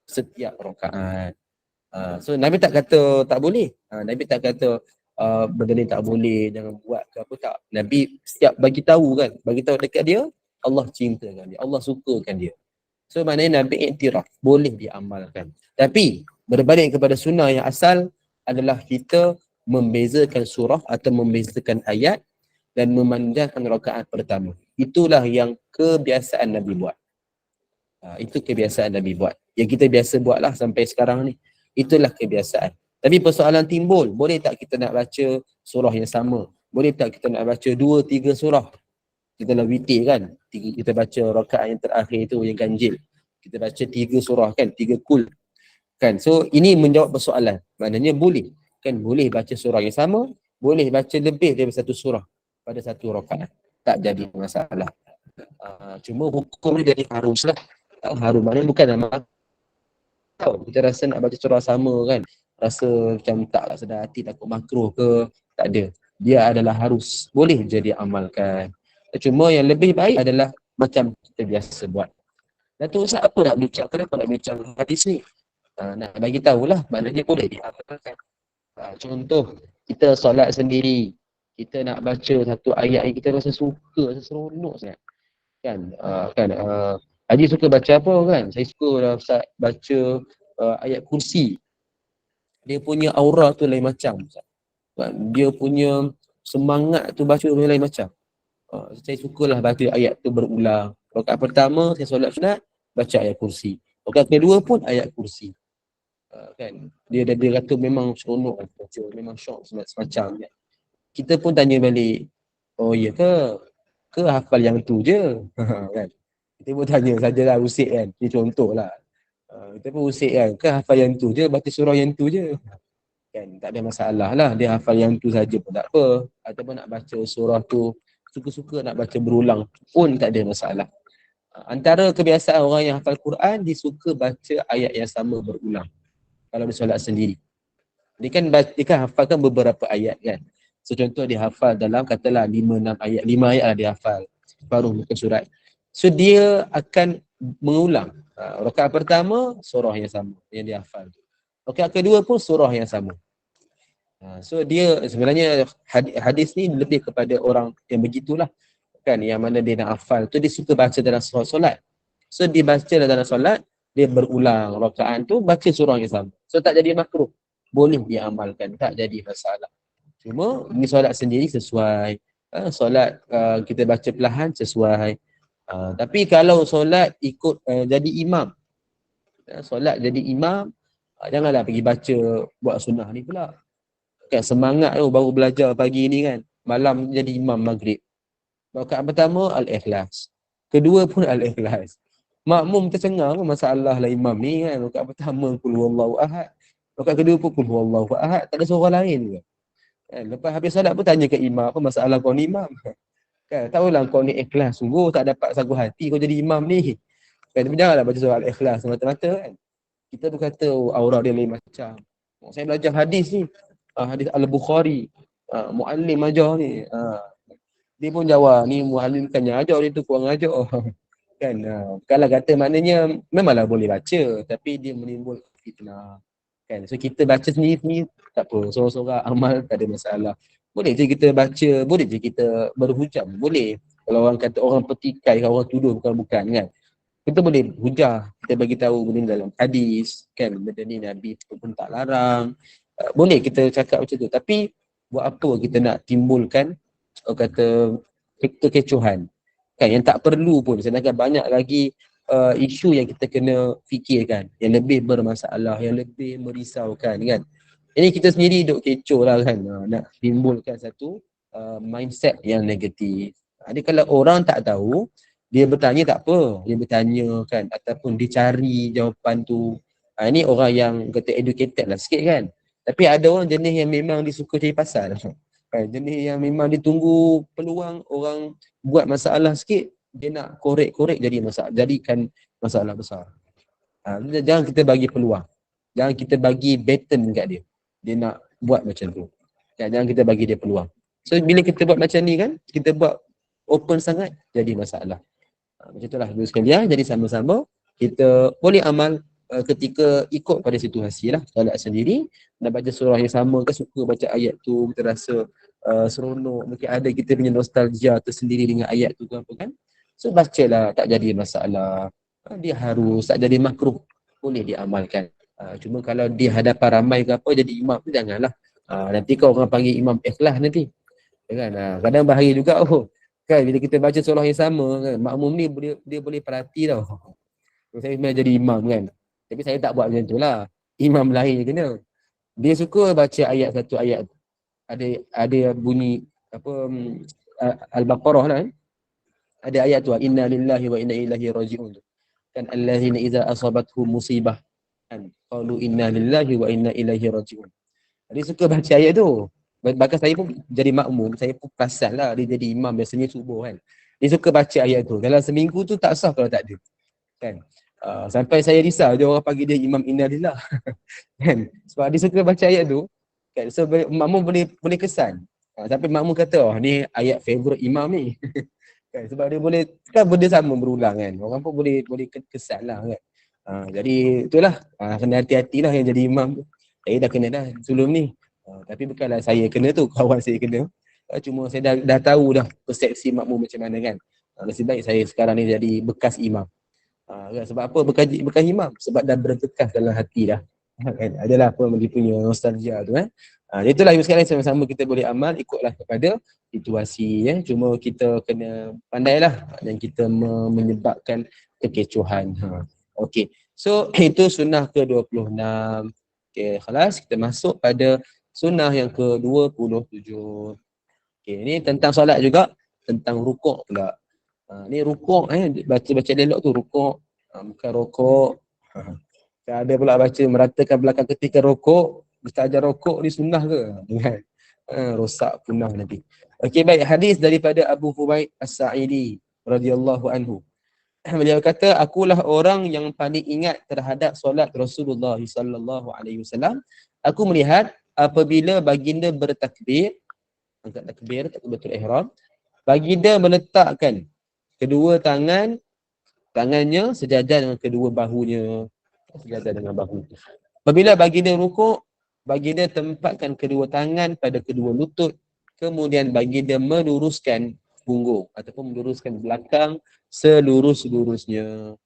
setiap rakaat. So Nabi tak kata tak boleh. Nabi tak kata benda ni tak boleh, jangan buat ke apa, tak. Nabi setiap bagi tahu kan, bagi tahu dekat dia, Allah cintakan dia, Allah sukakan dia. So maknanya Nabi iktiraf, boleh diamalkan. Tapi berbalik kepada sunnah yang asal adalah kita membezakan surah atau membezakan ayat dan memanjangkan rakaat pertama. Itulah yang kebiasaan Nabi buat. Itu kebiasaan Nabi buat. Yang kita biasa buatlah sampai sekarang ni. Itulah kebiasaan. Tapi persoalan timbul, boleh tak kita nak baca surah yang sama? Boleh tak kita nak baca 2-3 surah? Kita nak witir kan? Kita baca rakaat yang terakhir tu yang ganjil. Kita baca 3 surah kan? 3 kul. Kan? So ini menjawab persoalan. Maknanya boleh. Kan boleh baca surah yang sama, boleh baca lebih daripada satu surah pada satu rakaat. Tak jadi masalah. Cuma hukum ni jadi harus lah. Harus maknanya bukan nama tahu. Kita rasa nak baca surah sama kan, rasa macam taklah sedar hati, takut makruh ke, tak ada. Dia adalah harus, boleh jadi amalkan. Cuma yang lebih baik adalah macam kita biasa buat. Datuk Ustaz apa nak bincang? Kenapa nak bincang hadis ni? Nak bagi tahulah, maknanya boleh diamalkan. Contoh, kita solat sendiri, kita nak baca satu ayat yang kita rasa suka, rasa seronok sangat. Haji suka baca apa kan? Saya suka lah Ustaz baca ayat kursi. Dia punya aura tu lain macam Ustaz. Dia punya semangat tu baca lain macam. Saya sukalah baca ayat tu berulang. Rakaat pertama saya solat sunat, baca ayat kursi. Rakaat kedua pun ayat kursi. Kan? Dia kata memang seronok baca, memang syok semacam kan. Kita pun tanya balik, oh ya ke? Ke hafal yang tu je? Kan? Kita pun tanya sajalah usik kan. Ini contoh lah. Kita pun usik kan. Ke hafal yang tu je? Baca surah yang tu je? Kan? Tak ada masalah lah. Dia hafal yang tu saja pun tak apa. Ataupun nak baca surah tu, suka-suka nak baca berulang pun tak ada masalah. Antara kebiasaan orang yang hafal Quran, dia suka baca ayat yang sama berulang. Kalau dia solat sendiri. Dia kan hafalkan beberapa ayat kan. So contoh dia hafal dalam katalah 5-6 ayat, 5 ayat lah dia hafal. Baru muka surat. So dia akan mengulang. Rakaat pertama surah yang sama yang dia hafal. Rakaat kedua pun surah yang sama. So dia sebenarnya hadis ni lebih kepada orang yang begitulah. Kan yang mana dia nak hafal tu dia suka baca dalam solat. So dia baca dalam solat, dia berulang rakaat tu baca surah yang sama. So tak jadi makruh. Boleh diamalkan, tak jadi masalah. Cuma ni solat sendiri sesuai. Solat kita baca perlahan sesuai. Tapi kalau solat ikut jadi imam. Solat jadi imam, janganlah pergi baca buat sunnah ni pula. Kan semangat tu baru belajar pagi ni kan. Malam jadi imam maghrib. Rakaat pertama Al-Ikhlas. Kedua pun Al-Ikhlas. Makmum tercengang pun masalah lah imam ni kan. Rakaat pertama Qul huwallahu ahad. Rakaat kedua pun Qul huwallahu ahad. Tak ada suara lain juga. Kan? Lepas habis solat pun tanya ke imam, apa masalah kau ni imam? Kan? Tahulah kau ni ikhlas. Sungguh tak dapat sanggup hati kau jadi imam ni. Kan? Tapi janganlah baca surah Al-Ikhlas semata-mata kan. Kita pun kata aura dia lain macam. Saya belajar hadis ni. Hadis Al-Bukhari. Muallim ajar ni. Dia pun jawab, ni muallim bukannya ajar dia tu kurang ajar. Kan? Kalau kata maknanya memanglah boleh baca. Tapi dia menimbul fitnah. Kan? So kita baca sendiri tak apa, sorang-sorang amal tak ada masalah. Boleh je kita baca, boleh je kita berhujam, boleh. Kalau orang kata orang petikai, orang tuduh bukan-bukan kan. Kita boleh hujah, kita bagi tahu benda dalam hadis, kan, benda ni Nabi pun tak larang. Boleh kita cakap macam tu, tapi buat apa kita nak timbulkan orang kata kekecohan. Kan, yang tak perlu pun, sedangkan banyak lagi isu yang kita kena fikirkan, yang lebih bermasalah, yang lebih merisaukan kan. Ini kita sendiri duk kecoh lah kan, nak timbulkan satu mindset yang negatif. Jadi kalau orang tak tahu, dia bertanya tak apa, dia bertanya kan, ataupun dia cari jawapan tu. Ini orang yang kata educated lah sikit kan. Tapi ada orang jenis yang memang dia suka cari pasal. Jenis yang memang dia tunggu peluang orang buat masalah sikit, dia nak korek-korek jadikan masalah besar. Jangan kita bagi peluang. Jangan kita bagi baton kat dia. Dia nak buat macam tu. Jangan kita bagi dia peluang. So bila kita buat macam ni kan, kita buat open sangat, jadi masalah. Macam itulah dulu sekalian. Jadi sama-sama kita boleh amal ketika ikut pada situasi lah. Solat sendiri, nak baca surah yang sama ke, suka baca ayat tu, kita rasa seronok, mungkin ada kita punya nostalgia tersendiri dengan ayat tu ke apa kan. So bacalah, tak jadi masalah. Dia harus, tak jadi makruh, boleh diamalkan. Cuma kalau di hadapan ramai ke apa jadi imam tu janganlah. Nanti kau orang panggil imam ikhlas nanti. Kan? Kadang bahaya juga kan bila kita baca surah yang sama kan, makmum ni dia boleh perhati tau. Saya memang jadi imam kan. Tapi saya tak buat macam tu lah. Imam lain kena. Dia suka baca ayat satu ayat. Ada bunyi apa Al-Baqarah lah kan. Ada ayat tu, inna lillahi wa inna ilaihi raji'un. Kan allazina idza asabathum musibah kan qalu inna lillahi wa inna ilaihi raji'un. Dia suka baca ayat tu. Bahkan saya pun jadi makmum, saya pun perasan lah dia jadi imam biasanya subuh kan. Dia suka baca ayat tu. Dalam seminggu tu tak sah kalau tak ada. Kan? Sampai saya risau dia orang panggil dia imam innalillah. Kan? Sebab dia suka baca ayat tu. Kan? So makmum boleh kesan. Sampai makmum kata, ni ayat favourite imam ni. Kan? Sebab dia boleh, kan benda sama berulang kan. Orang pun boleh kesan lah kan. Jadi itulah, kena hati-hatilah yang jadi imam tu. Saya dah kena dah sebelum ni. Tapi bukanlah saya kena tu, kawan saya kena. Cuma saya dah tahu dah persepsi makmum macam mana kan. Nasib baik saya sekarang ni jadi bekas imam. Sebab apa bekas imam? Sebab dah berbekas dalam hati dah. Kan? Adalah apa dia punya nostalgia tu kan. Itulah ibu sekalian, sama-sama kita boleh amal ikutlah kepada situasi ya. Cuma kita kena pandailah dan kita menyebabkan kekecohan. Okey. So itu sunnah ke-26. Okey, kelas kita masuk pada sunnah yang ke-27. Okey, ini tentang solat juga, tentang rukuk pula. Ni rukuk baca elok tu rukuk, bukan rokok. Ada pula baca meratakan belakang ketika rokok, ustaz ajar rokok ni sunnah ke? Kan? Rosak punah nanti. Okey, baik, hadis daripada Abu Humaid As-Sa'idi radhiyallahu anhu. Beliau kata, akulah orang yang paling ingat terhadap solat Rasulullah sallallahu alaihi wasallam. Aku melihat apabila baginda bertakbir, angkat takbir, takbiratul ihram, baginda meletakkan kedua tangannya sejajar dengan kedua bahunya, sejajar dengan bahu. Apabila baginda rukuk, baginda tempatkan kedua tangan pada kedua lutut, kemudian baginda meluruskan punggung ataupun meluruskan belakang selurus-lurusnya.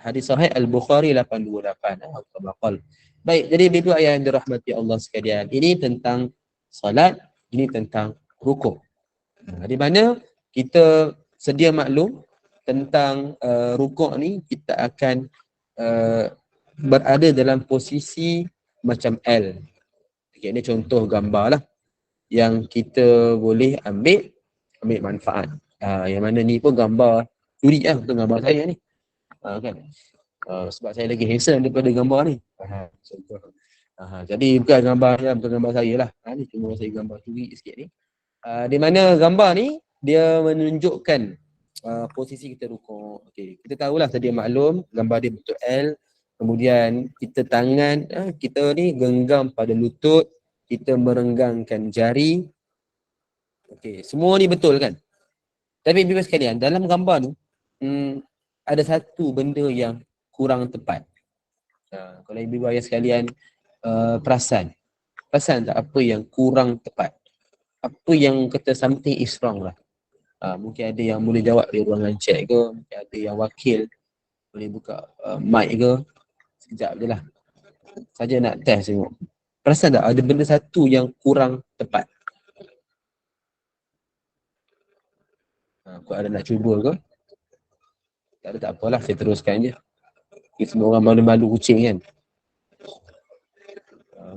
Hadis sahih Al-Bukhari 828. Baik, jadi ibu ayah yang dirahmati Allah sekalian, ini tentang salat, ini tentang rukuk. Di mana kita sedia maklum tentang rukuk ni, kita akan berada dalam posisi macam L. Okay, ini contoh gambar lah yang kita boleh ambil manfaat. Yang mana ni pun gambar curi lah, betul gambar saya ni. Kan? Sebab saya lagi handsome daripada gambar ni. Jadi bukan gambar saya lah. Ni cuma saya gambar curi sikit ni. Di mana gambar ni dia menunjukkan posisi kita rukuk. Okay. Kita tahulah sedia maklum gambar dia bentuk L. Kemudian kita tangan kita ni genggam pada lutut, kita merenggangkan jari. Okey, semua ni betul kan? Tapi ibu sekalian, dalam gambar tu ada satu benda yang kurang tepat. Kalau ibu ayah sekalian perasan tak apa yang kurang tepat? Apa yang kata something is wrong lah. Mungkin ada yang boleh jawab di ruangan chat ke, mungkin ada yang wakil boleh buka mic ke. Sekejap je lah. Saja nak test tengok. Perasan tak ada benda satu yang kurang tepat? Aku ada nak cuba ke? Tak ada, tak apalah, saya teruskan je. Mungkin semua orang malu-malu kucing kan.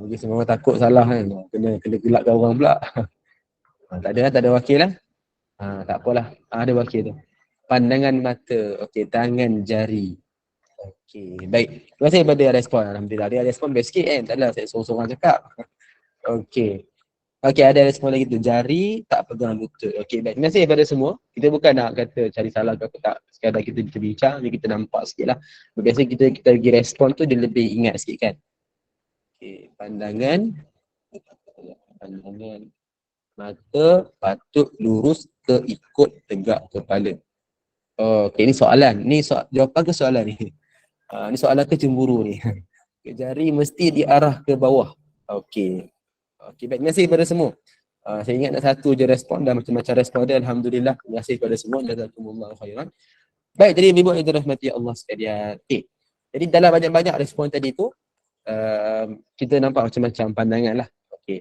Mungkin semua orang takut salah kan. Kena gelakkan orang pula. Tak ada wakil lah. Tak apalah. Ada wakil tu. Pandangan mata. Okey, tangan jari. Okey, baik. Terima kasih kepada respon. Alhamdulillah. Dia respon best sikit kan. Taklah saya sorang-sorang cakap. Okey, ada respon lagi tu. Jari tak pegang lutut. Okey, baik. Terima kasih kepada semua. Kita bukan nak kata cari salah ke apa tak. Sekadar kita bincang, jadi kita nampak sikit lah. Biasa kita bagi respon tu dia lebih ingat sikit kan. Okey, pandangan mata patut lurus ke ikut tegak kepala. Okey, ni soalan. Ni jawapan ke soalan ni? Ni soalan ke cemburu ni? Jari mesti diarah ke bawah. Okey. Okey, baik. Terima kasih kepada semua. Saya ingat nak satu je respon dan macam-macam respon dia. Alhamdulillah. Terima kasih kepada semua. Jazakumullah khairan. Baik, jadi ibu yang dirahmati Allah sekalian. Okey. Jadi dalam banyak-banyak respon tadi tu, kita nampak macam-macam pandangan lah. Okey.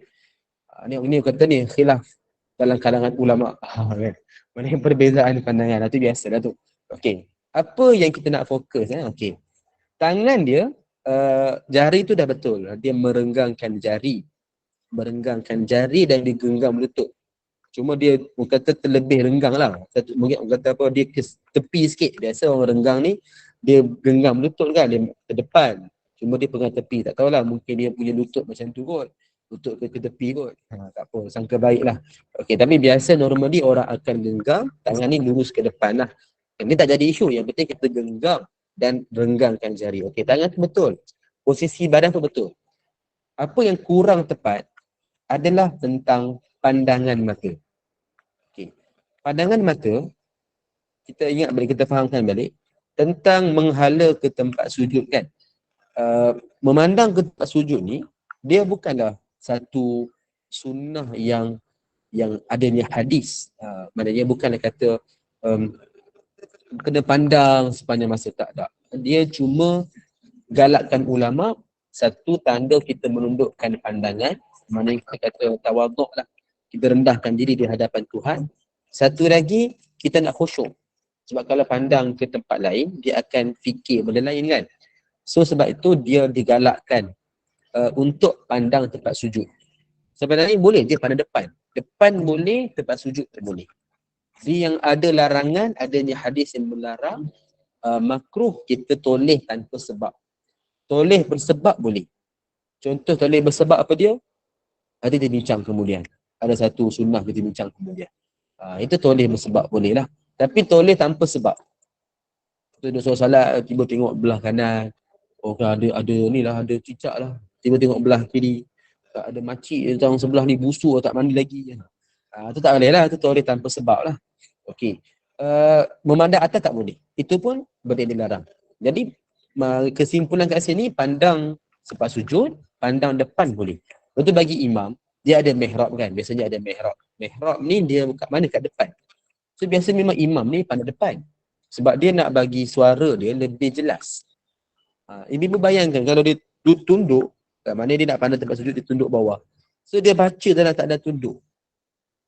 Ni kata ni khilaf dalam kalangan ulama. Mana yang perbezaan pandangan. Itu biasalah tu. Okey. Apa yang kita nak fokus? Okey. Tangan dia, jari tu dah betul. Dia merenggangkan jari dan digenggam lutut. Cuma dia kata terlebih renggang lah. Mungkin kata apa, dia ke tepi sikit. Biasa orang renggang ni, dia genggam lutut kan, dia ke depan. Cuma dia pegang tepi. Tak tahulah, mungkin dia punya lutut macam tu kot. Lutut ke tepi kot. Tak apa, sangka baik lah. Okay, tapi biasa normally orang akan genggam, tangan ni lurus ke depan lah. Ini tak jadi isu. Yang penting kita genggam dan renggangkan jari. Okey, tangan tu betul. Posisi badan tu betul. Apa yang kurang tepat adalah tentang pandangan mata. Okey. Pandangan mata, kita ingat balik, kita fahamkan balik tentang menghala ke tempat sujud kan. Memandang ke tempat sujud ni, dia bukanlah satu sunnah yang adanya hadis. Maknanya bukanlah kata kena pandang sepanjang masa, tak ada. Dia cuma galakkan ulama, satu tanda kita menundukkan pandangan, maknanya kita kata tawaduk lah, kita rendahkan diri di hadapan Tuhan. Satu lagi, kita nak khusyuk. Sebab kalau pandang ke tempat lain, dia akan fikir benda lain kan. So sebab itu dia digalakkan untuk pandang tempat sujud. Sebenarnya boleh je pandang depan. Depan boleh, tempat sujud tak boleh. Jadi yang ada larangan, adanya hadis yang melarang, makruh kita toleh tanpa sebab. Toleh bersebab boleh. Contoh toleh bersebab apa dia? Nanti kita bincang kemudian. Ada satu sunnah kita bincang kemudian. Itu toleh bersebab boleh lah. Tapi toleh tanpa sebab. Duduk solat, tiba tengok belah kanan. Oh ada ni lah, ada cicak lah. Tiba tengok belah kiri. Ada makcik yang sebelah ni busuk tak mandi lagi. Itu tak boleh lah. Itu toleh tanpa sebab lah. Okey. Memandang atas tak boleh. Itu pun benda dilarang. Jadi kesimpulan kat sini, pandang sempat sujud, pandang depan boleh. Betul bagi imam, dia ada mihrab kan. Biasanya ada mihrab. Mihrab ni dia kat mana? Kat depan. So biasa memang imam ni pandang depan. Sebab dia nak bagi suara dia lebih jelas. Ibu bayangkan kalau dia tunduk, mana dia nak pandang tempat sujud, dia tunduk bawah. So dia baca dalam tak ada tunduk.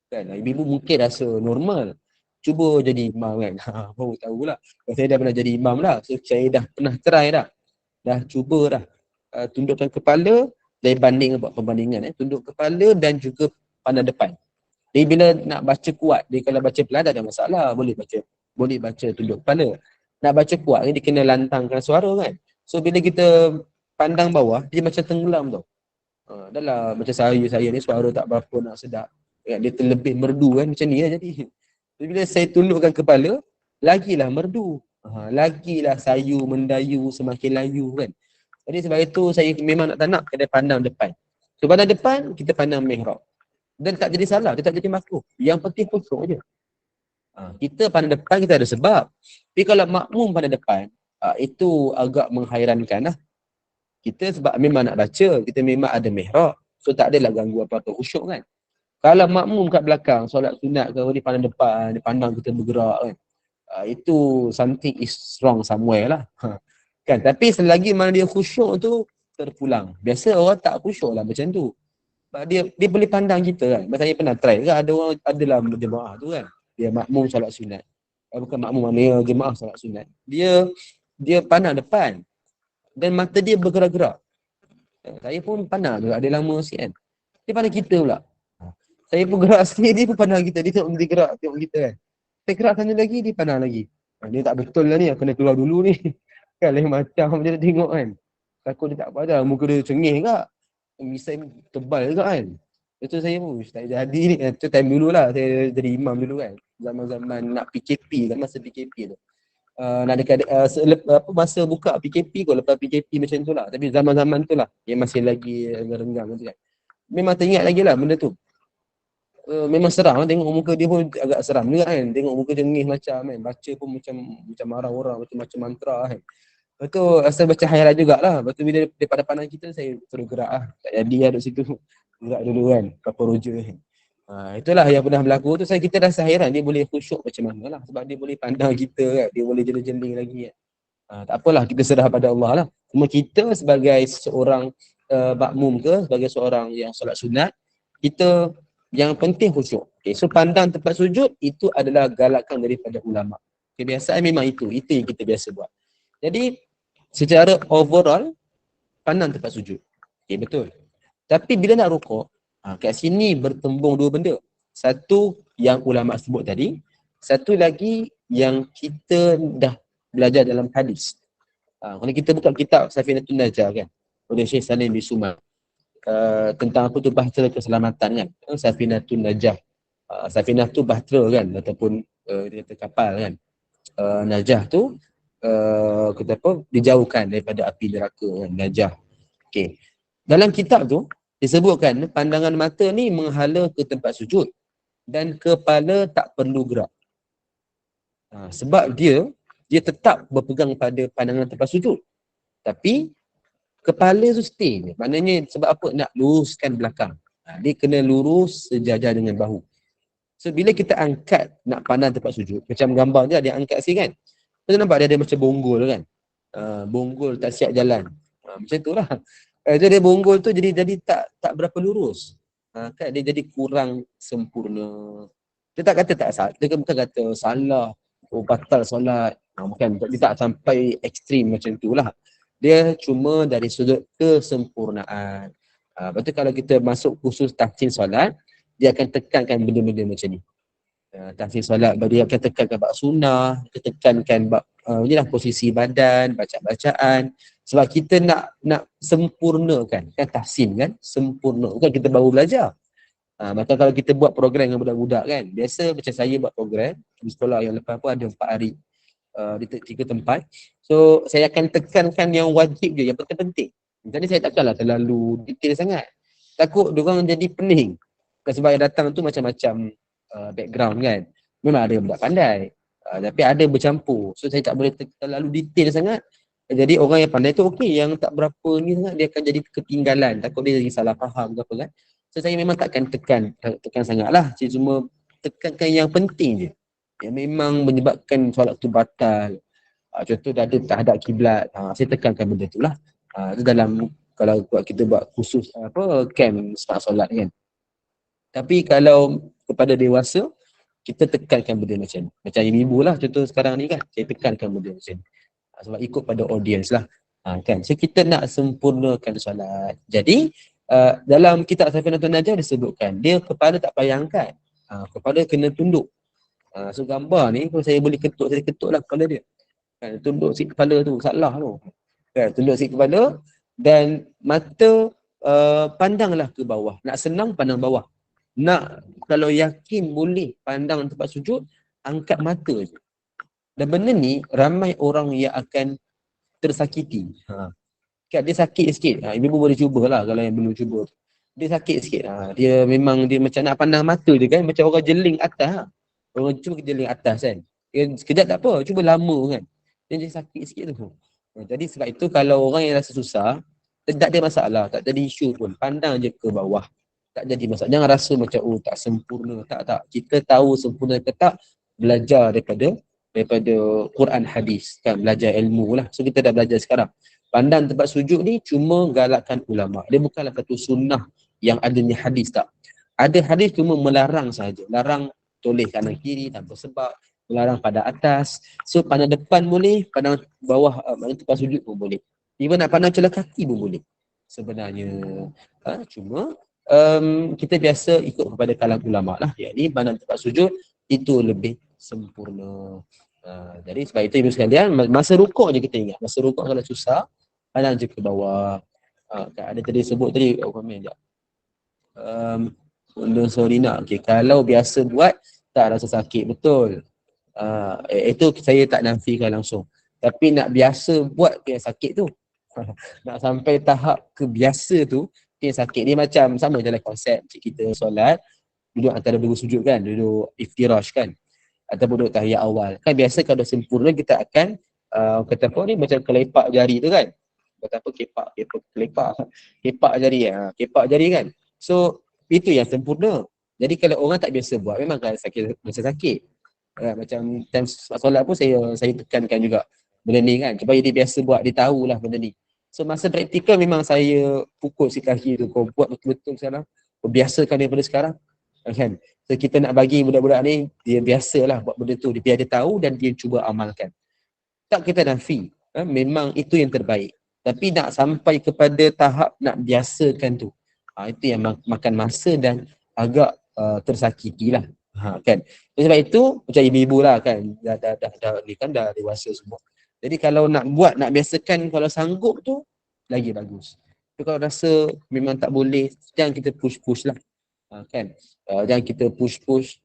Kan? Ibu mungkin rasa normal. Cuba jadi imam kan. Baru tahulah. Saya dah pernah jadi imam lah. So saya dah pernah try dah. Dah cuba dah. Tundukkan kepala, dari banding buat perbandingan. Tunduk kepala dan juga pandang depan. Jadi bila nak baca kuat, dia kalau baca pelan tak ada masalah. Boleh baca tunduk kepala. Nak baca kuat ni dia kena lantangkan suara kan. So bila kita pandang bawah, dia macam tenggelam tau. Dah lah macam saya ni suara tak berapa nak sedap. Dia terlebih merdu kan, macam ni lah jadi. Bila saya tundukkan kepala, lagilah merdu. Lagilah sayu, mendayu, semakin layu kan. Jadi sebab itu saya memang nak kena pandang depan. So pandang depan, kita pandang mihrab. Dan tak jadi salah, dia tak jadi makruh. Yang penting khusyuk je. Kita pandang depan, kita ada sebab. Tapi kalau makmum pandang depan, itu agak menghairankan lah. Kita sebab memang nak baca, kita memang ada mihrab. So tak adalah ganggu apa-apa khusyuk kan. Kalau makmum kat belakang, solat sunat ke, dia pandang depan, dia pandang kita bergerak kan. Itu something is wrong somewhere lah. Kan? Tapi selagi mana dia khusyuk tu, terpulang. Biasa orang tak khusyuk lah macam tu. Dia boleh pandang kita kan. Saya pernah try kan, ada orang, adalah jemaah tu kan. Dia makmum solat sunat. Bukan makmum, mana jemaah solat sunat. Dia pandang depan. Dan mata dia bergerak-gerak. Saya pun pandang juga, ada lama sikit kan. Dia pandang kita pula. Saya pun gerak sikit, dia pun pandang kita. Dia tengok dia gerak, tengok kita kan. Saya gerak sana lagi, dia pandang lagi. Dia tak betul lah ni, aku kena keluar dulu ni. Kan lain macam dia tengok kan. Takut dia tak apa dah, muka dia cengih kak. Misai tebal juga kan. Itu saya pun, tak jadi ni. Itu time dulu lah, saya jadi imam dulu kan. Zaman-zaman nak PKP kan, masa PKP tu. Nak dekat masa buka PKP kot, lepas PKP macam tu lah. Tapi zaman-zaman tu lah, yang masih lagi renggang tu kan. Memang teringat lagi lah benda tu. Memang seram, tengok muka dia pun agak seram juga kan. Tengok muka cengih macam kan. Baca pun macam marah orang, macam mantra kan. Lepas tu asal baca hayalan jugalah. Lepas tu bila daripada pandang kita, saya suruh gerak lah. Tak jadi lah duduk situ. Gerak dulu kan. Berapa roja kan. Itulah yang pernah berlaku tu. Kita rasa hairan dia boleh khusyuk macam mana lah. Sebab dia boleh pandang kita kan. Dia boleh jeling-jeling lagi kan. Tak apalah, kita serah pada Allah lah. Cuma kita sebagai seorang makmum ke, sebagai seorang yang solat sunat, kita yang penting khusyuk. Okay, so pandang tempat sujud, itu adalah galakan daripada ulama. Kebiasaan memang itu yang kita biasa buat. Jadi secara overall, pandang tempat sujud. Okay, betul. Tapi bila nak rukuk, kat sini bertembung dua benda. Satu yang ulama sebut tadi, satu lagi yang kita dah belajar dalam hadis. Kalau kita buka kitab Safinatun Najah kan, oleh Syekh Salim bin Suman, tentang apa tu bahtera keselamatan kan. Safinatun Najah. Safinah tu bahtera kan, ataupun dia kata kapal kan. Najah tu kata apa, dijauhkan daripada api neraka kan, Najah. Okey. Dalam kitab tu disebutkan pandangan mata ni menghala ke tempat sujud dan kepala tak perlu gerak. Sebab dia tetap berpegang pada pandangan tempat sujud. Tapi kepala tu stay je. Maknanya sebab apa? Nak luruskan belakang. Dia kena lurus sejajar dengan bahu. So bila kita angkat nak pandang tempat sujud, macam gambar dia angkat sikit kan. Kita nampak dia ada macam bonggol kan. Bonggol tak siap jalan. Macam tu lah. Jadi dia bonggol tu jadi tak berapa lurus. Kan dia jadi kurang sempurna. Dia tak kata tak salah. Dia bukan kata salah. Batal solat. Bukan. Dia tak sampai ekstrim macam tu lah. Dia cuma dari sudut kesempurnaan. Lepas tu kalau kita masuk khusus tahsin solat, dia akan tekankan benda-benda macam ni. Tahsin solat, dia akan tekankan bab sunnah, dia tekankan bab inilah posisi badan, bacaan. Sebab kita nak sempurnakan, kan tahsin kan, sempurna. Bukan kita baru belajar. Maka kalau kita buat program dengan budak-budak kan, biasa macam saya buat program di sekolah yang lepas pun ada 4 hari di 3 tempat. So saya akan tekankan yang wajib je, yang penting-penting. Jadi saya takkanlah terlalu detail sangat. Takut diorang jadi pening. Sebab yang datang tu macam-macam background kan. Memang ada budak pandai. Tapi ada bercampur. So saya tak boleh terlalu detail sangat. Jadi orang yang pandai tu okey, yang tak berapa ni sangat dia akan jadi ketinggalan. Takut dia jadi salah faham ke apa kan. So saya memang takkan tekan sangat lah. Saya cuma tekankan yang penting je. Yang memang menyebabkan solat tu batal. Contoh dah ada terhadap kiblat. Saya tekankan benda tu lah. Itu dalam kalau kita buat khusus camp start solat kan. Tapi kalau kepada dewasa, kita tekankan benda macam ni. Macam ibu lah contoh sekarang ni kan. Saya tekankan benda macam ni. Sebab ikut pada audience lah. Kan. So kita nak sempurnakan solat. Jadi dalam kitab Safinatun Najah disebutkan dia kepala tak payah angkat. Kepala kena tunduk. So gambar ni kalau saya boleh ketuk, saya ketuk lah kepala dia. Kan, tunduk si kepala tu, salah tu. Kan, tunduk si kepala dan mata pandanglah ke bawah. Nak senang pandang bawah. Nak kalau yakin boleh pandang tempat sujud, angkat mata je. Dan benda ni ramai orang yang akan tersakiti. Kan dia sakit sikit. Ibu boleh cubalah kalau yang belum cuba. Dia sakit sikit. Dia memang dia macam nak pandang mata je kan, macam orang jeling atas. Orang cuba jeling atas kan. Sekejap tak apa, cuba lama kan. Dia sakit sikit tu. Jadi sebab itu kalau orang yang rasa susah, tak ada masalah, tak jadi isu pun. Pandang je ke bawah. Tak jadi masalah. Jangan rasa macam tak sempurna. Tak. Kita tahu sempurna ke tak, belajar daripada Quran hadis kan, belajar ilmu lah. So kita dah belajar sekarang. Pandang tempat sujud ni cuma galakkan ulama. Dia bukanlah satu sunnah yang adanya hadis tak. Ada hadis cuma melarang saja. Larang toleh kanan kiri tanpa sebab, melarang pada atas. So pandang depan boleh, pandang bawah pandang tempat sujud pun boleh. Even nak pandang celah kaki pun boleh. Sebenarnya cuma kita biasa ikut kepada kalam ulama lah. Jadi pandang tempat sujud itu lebih sempurna. Jadi sebab itu ibu sekalian, masa rukuk je kita ingat. Masa rukuk kalau susah, pandang je ke bawah. Ada tadi sebut tadi, komen sekejap. Sorina, okay. Kalau biasa buat, tak rasa sakit, betul. Itu saya tak nafikan langsung. Tapi nak biasa buat yang sakit tu. Nak sampai tahap kebiasa tu, yang sakit. Dia macam sama dalam konsep kita solat, duduk antara dua sujud kan, duduk iftirash kan, ataupun duduk tahiyat awal. Kan biasa kalau sempurna kita akan kata apa ni, macam kelepak jari tu kan. Kata apa, kepak jari kan. So itu yang sempurna. Jadi kalau orang tak biasa buat, memang kan sakit, macam sakit. Macam time solat pun saya tekankan juga benda ni kan. Supaya dia biasa buat, dia tahulah benda ni. So masa praktikal memang saya pukul si kaki tu, kau buat betul-betul sekarang. Kau biasakan daripada sekarang. Kan? So kita nak bagi budak-budak ni, dia biasalah buat benda tu. Dia tahu dan dia cuba amalkan. Tak kita nafi. Memang itu yang terbaik. Tapi nak sampai kepada tahap nak biasakan tu. Itu yang makan masa dan agak tersakiti lah. Kan? Sebab itu macam ibu-ibu lah kan. Ni kan dah dewasa semua. Jadi kalau nak buat, nak biasakan, kalau sanggup tu lagi bagus. Tapi kalau rasa memang tak boleh, jangan kita push-push lah. Kan? Jangan kita push-push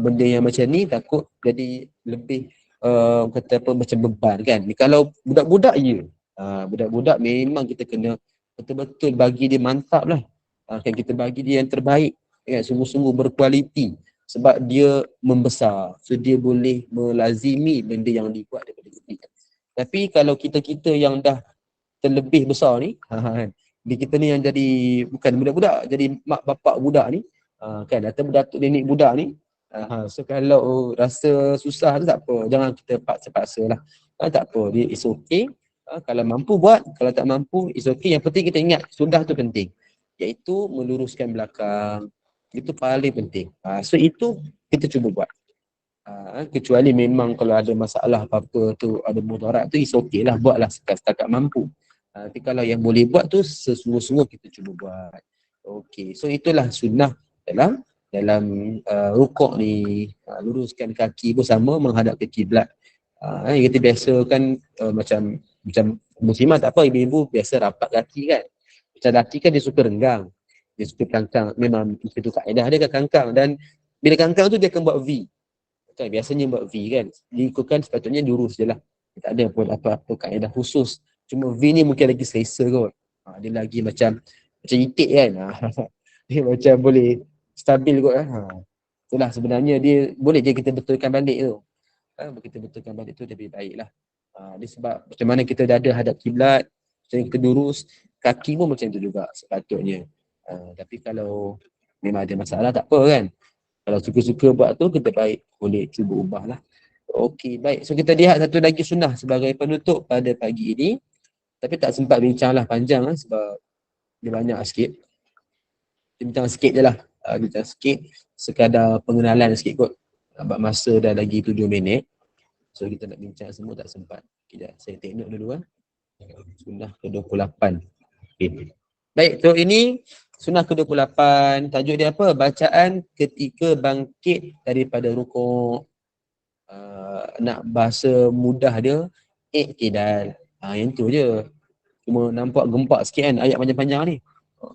benda yang macam ni, takut jadi lebih kata apa, macam beban kan. Kalau budak-budak budak-budak memang kita kena betul-betul bagi dia mantap lah. Kan kita bagi dia yang terbaik kan, sungguh-sungguh berkualiti. sebab dia membesar. So dia boleh melazimi benda yang dibuat daripada kecil. Tapi kalau kita-kita yang dah terlebih besar ni, kan, kita ni yang jadi bukan budak-budak, jadi mak bapak budak ni, kan, atau datuk nenek budak ni, so kalau rasa susah tu tak apa, jangan kita paksa-paksa lah. Tak apa, dia is okay. Kalau mampu buat, kalau tak mampu is okay. Yang penting kita ingat sudah tu penting, iaitu meluruskan belakang. Itu paling penting. So itu kita cuba buat. Kecuali memang kalau ada masalah apa-apa tu, ada mudarat tu, is okay lah, buatlah setakat mampu. Tapi kalau yang boleh buat tu sesungguh-sungguh kita cuba buat. Okey, so itulah sunnah dalam rukuk ni. Luruskan kaki pun sama, menghadap ke kiblat. Kita biasa kan macam muslimah tak apa, ibu-ibu biasa rapat kaki kan. Macam lelaki kan dia suka renggang, dia suka kangkang. Memang itu kaedah dia kan kangkang, dan bila kangkang tu dia akan buat V. Kan, biasanya buat V kan. Diikutkan sepatutnya lurus je lah. Tak ada pun apa-apa kaedah khusus. Cuma V ni mungkin lagi selesa kot. Dia lagi macam itik kan. Dia macam boleh stabil kot. Itulah sebenarnya dia boleh je kita betulkan balik tu. Kita betulkan balik tu lebih baik lah. Dia sebab macam mana kita dah ada hadap kiblat, macam kita lurus, kaki pun macam tu juga sepatutnya. Tapi kalau memang ada masalah tak apa kan. Kalau suka-suka buat tu, kita baik boleh cuba ubah lah. Okey, baik. So kita lihat satu lagi sunnah sebagai penutup pada pagi ini. Tapi tak sempat bincang lah panjang lah sebab dia banyak sikit. Kita bincang sikit je lah. Bincang sikit, sekadar pengenalan sikit kot. Sebab masa dah lagi 7 minit. So kita nak bincang semua tak sempat. Sekejap, saya take note dulu lah. Sunnah ke-28. Okay. Baik, so ini sunnah ke-28. Tajuk dia apa? Bacaan ketika bangkit daripada rukuk. Nak bahasa mudah dia, iktidal. Yang tu je. Cuma nampak gempak sikit kan ayat panjang-panjang ni.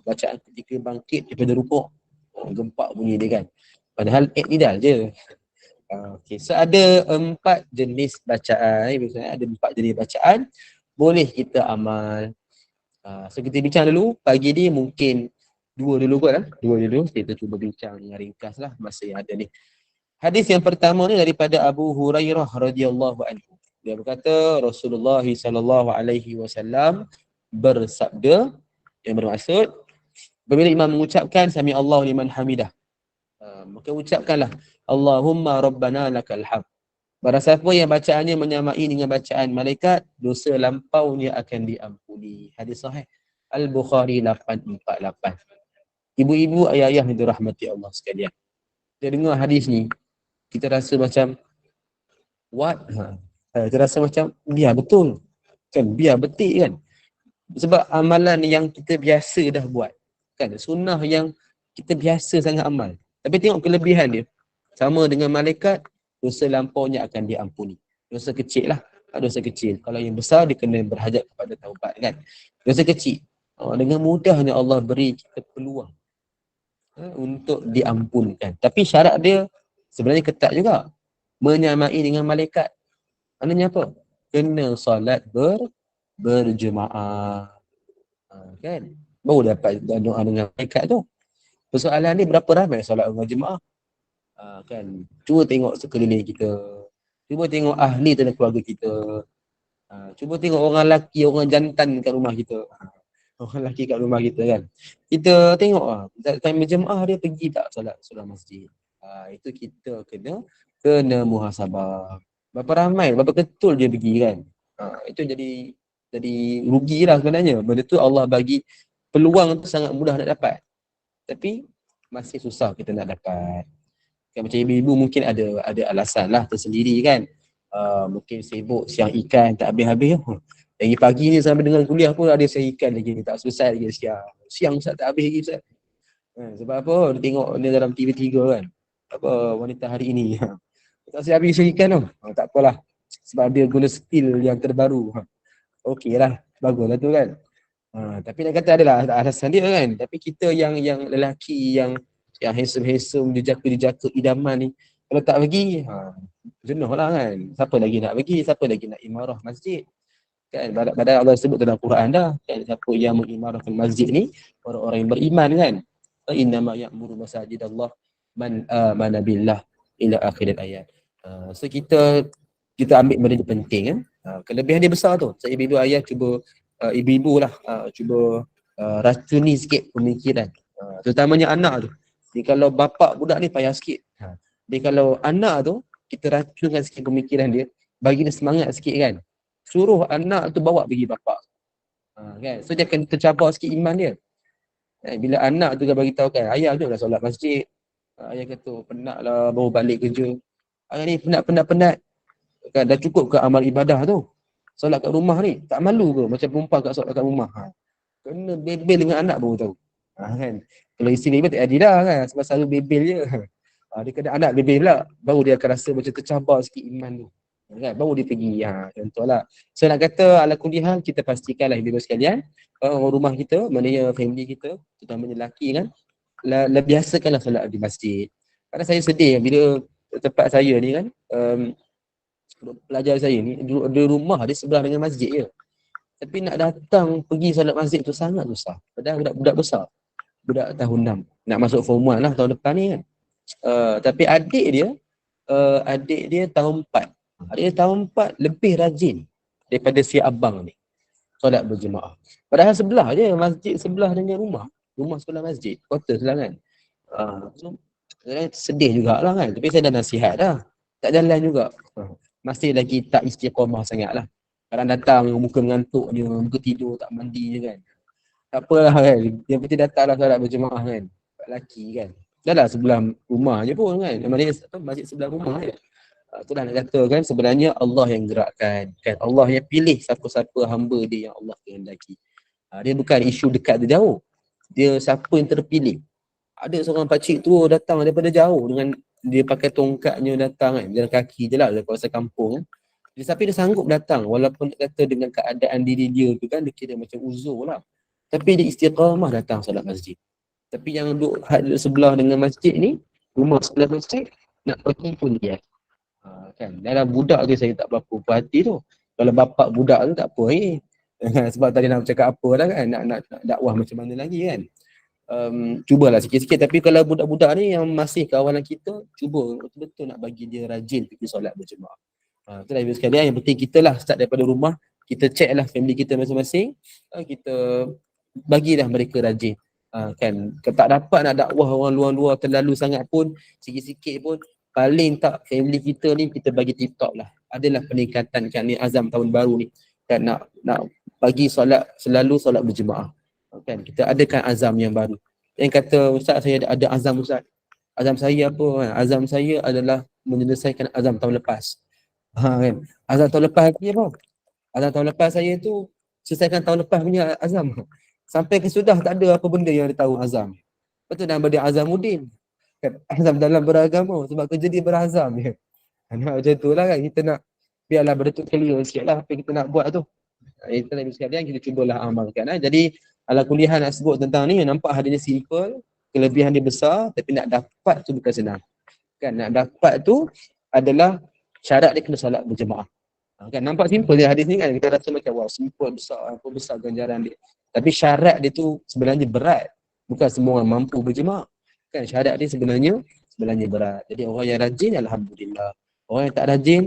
Bacaan ketika bangkit daripada rukuk. Gempak bunyi dia kan. Padahal iktidal je. Okay. So ada 4 jenis bacaan. Misalnya ada 4 jenis bacaan. Boleh kita amal. So kita bincang dulu. Pagi ni mungkin 2 dulu kot lah. 2 dulu. Kita cuba bincang yang ringkas lah masa yang ada ni. Hadis yang pertama ni daripada Abu Hurairah radhiyallahu anhu. Dia berkata Rasulullah sallallahu alaihi wasallam bersabda, yang bermaksud apabila imam mengucapkan sami Allahu liman hamidah, maka ucapkanlah Allahumma rabbana lakal hamd. Barang siapa yang bacaannya menyamai dengan bacaan malaikat, dosa lampaunya akan diampuni. Hadis sahih Al-Bukhari 848. Ibu-ibu, ayah-ayah yang dirahmati Allah sekalian. Kita dengar hadis ni, kita rasa macam what? Kita rasa macam biar betul. Kan biar betik kan. Sebab amalan yang kita biasa dah buat. Kan sunnah yang kita biasa sangat amal. Tapi tengok kelebihan dia. Sama dengan malaikat, dosa lampaunya akan diampuni. Dosa kecil lah. Dosa kecil. Kalau yang besar dia kena berhajat kepada taubat kan. Dosa kecil. Dengan mudahnya Allah beri kita peluang untuk diampunkan. Tapi syarat dia sebenarnya ketat juga. Menyamai dengan malaikat. Maknanya apa? Kena solat berjemaah. Kan? Baru dapat doa dengan malaikat tu. Persoalan ni berapa ramai solat berjemaah? Kan? Cuba tengok sekeliling kita. Cuba tengok ahli dalam keluarga kita. Cuba tengok orang lelaki, orang jantan kat rumah kita. Orang lelaki kat rumah kita kan. Kita tengok time berjemaah dia pergi tak solat masjid. Itu kita kena muhasabah. Berapa ramai, berapa ketul dia pergi kan. Itu jadi rugilah sebenarnya. Benda tu Allah bagi peluang tu sangat mudah nak dapat. Tapi masih susah kita nak dapat. Kan macam ibu-ibu mungkin ada alasan lah tersendiri kan. Mungkin sibuk siang ikan tak habis-habis. Lagi pagi ni sampai dengan kuliah pun ada siang ikan lagi, tak selesai lagi siang. Siang Ustaz tak habis lagi Ustaz. Sebab apa? Dia tengok ni dalam TV3 kan. Apa wanita hari ini. Tak siap habis siang ikan tu. Tak apalah. Sebab dia guna skill yang terbaru. Okey lah. Baguslah tu kan. Tapi nak kata adalah alasan dia kan. Tapi kita yang lelaki yang handsome-handsome, dijaka-dijaka idaman ni, kalau tak bagi, jenuh lah kan. Siapa lagi nak bagi? Siapa lagi nak imarah masjid? Kan padahal Allah sebut dalam Quran dah kan, siapa yang mengimarahkan masjid ni orang-orang yang beriman kan. Innama ya'muru masajidallah man amana billah ila akhir ayat. So kita ambil benda ni penting kan. Kelebihan dia besar tu. So ibu-ibu ayah cuba ibu-ibu lah cuba racuni sikit pemikiran. Terutamanya anak tu. Jadi kalau bapak budak ni payah sikit. Jadi kalau anak tu kita racunkan sikit pemikiran dia, bagi dia semangat sikit kan. Suruh anak tu bawa pergi bapak. Kan? So dia akan tercabar sikit iman dia. Bila anak tu dah bagi tahu kan, ayah jom lah solat masjid. Ayah kata penat lah baru balik kerja. Ayah ni penat. Kan, dah cukup ke amal ibadah tu. Solat kat rumah ni, tak malu ke macam perempuan kat solat kat rumah? Kena bebel dengan anak baru tahu. Kan? Kalau isteri pun tak adil dah kan, sebab selalu bebel je. Dia kena anak bebel pula, baru dia akan rasa macam tercabar sikit iman tu. Kan? Baru dia pergi. Contohlah. So nak kata ala kulli hal, kita pastikanlah ibu sekalian, orang rumah kita, maknanya family kita, terutamanya lelaki kan, biasakanlah solat di masjid. Kadang saya sedih bila tempat saya ni kan, pelajar saya ni, di rumah dia sebelah dengan masjid je. Tapi nak datang pergi solat masjid tu sangat susah. Padahal budak besar. Budak tahun 6. Nak masuk form 1 lah tahun depan ni kan. Tapi adik dia tahun 4. Adik dia tahun 4 lebih rajin daripada si abang ni. Solat berjemaah. Padahal sebelah je, masjid sebelah dengan rumah. Rumah sebelah masjid. Kota sebelah kan. So, sedih jugalah kan. Tapi saya dah nasihat dah. Tak jalan juga. Masih lagi tak istiqamah sangat lah. Kadang datang muka mengantuk je, muka tidur tak mandi je kan. Tak apalah kan. Yang penting datanglah solat berjemaah kan. Lelaki kan. Dah lah sebelah rumah je pun kan. Masjid sebelah rumah je. Itulah nak kata kan, sebenarnya Allah yang gerakkan kan, Allah yang pilih siapa-siapa hamba dia yang Allah kehendaki. Dia bukan isu dekat atau jauh, dia siapa yang terpilih. Ada seorang pakcik tu datang daripada jauh dengan dia pakai tongkatnya datang kan, jalan kaki je lah dari kawasan kampung kan. Tapi dia sanggup datang walaupun kata dengan keadaan diri dia tu kan, dia kira macam uzur lah, tapi dia istiqamah datang solat masjid. Tapi yang duduk sebelah dengan masjid ni, rumah sebelah masjid, nak pergi pun dia kan. Dalam budak tu saya tak berapa perhati tu. Kalau bapak budak tu tak apa sebab tadi nak cakap apa dah kan, nak dakwah macam mana lagi kan. Cubalah sikit-sikit. Tapi kalau budak-budak ni yang masih kawalan kita, cuba betul-betul nak bagi dia rajin pergi solat berjemaah. Itulah ibu sekalian, yang penting kita lah start daripada rumah, kita check lah family kita masing-masing, kita bagilah mereka rajin. Kan, tak dapat nak dakwah orang luar-luar terlalu sangat pun, sikit-sikit pun, paling tak family kita ni kita bagi tip-top lah. Adalah peningkatan kan ni, azam tahun baru ni kan, nak bagi solat, selalu solat berjemaah kan. Kita adakan azam yang baru. Yang kata ustaz saya ada azam ustaz. Azam saya apa kan? Azam saya adalah menyelesaikan azam tahun lepas. Kan. Azam tahun lepas lagi apa? Azam tahun lepas saya tu selesaikan tahun lepas punya azam. Sampai ke sudah tak ada apa benda yang dia tahu azam. Betul nama dia Azamuddin. Kan? Azam dalam beragama sebab kerja dia berazam je. Macam tu lah kan, kita nak biarlah betul clear sikit lah apa yang kita nak buat tu. Itu lagi sekalian kita cubalah amalkan. Jadi ala kuliah nak sebut tentang ni, nampak hadisnya simple, kelebihan dia besar, tapi nak dapat tu bukan senang. Kan, nak dapat tu adalah syarat dia kena solat berjemaah. Kan nampak simple dia hadis ni kan, kita rasa macam wah simple, besar, apa besar ganjaran dia. Tapi syarat dia tu sebenarnya berat. Bukan semua orang mampu berjemaah. Kan syarat dia sebenarnya berat. Jadi orang yang rajin alhamdulillah. Orang yang tak rajin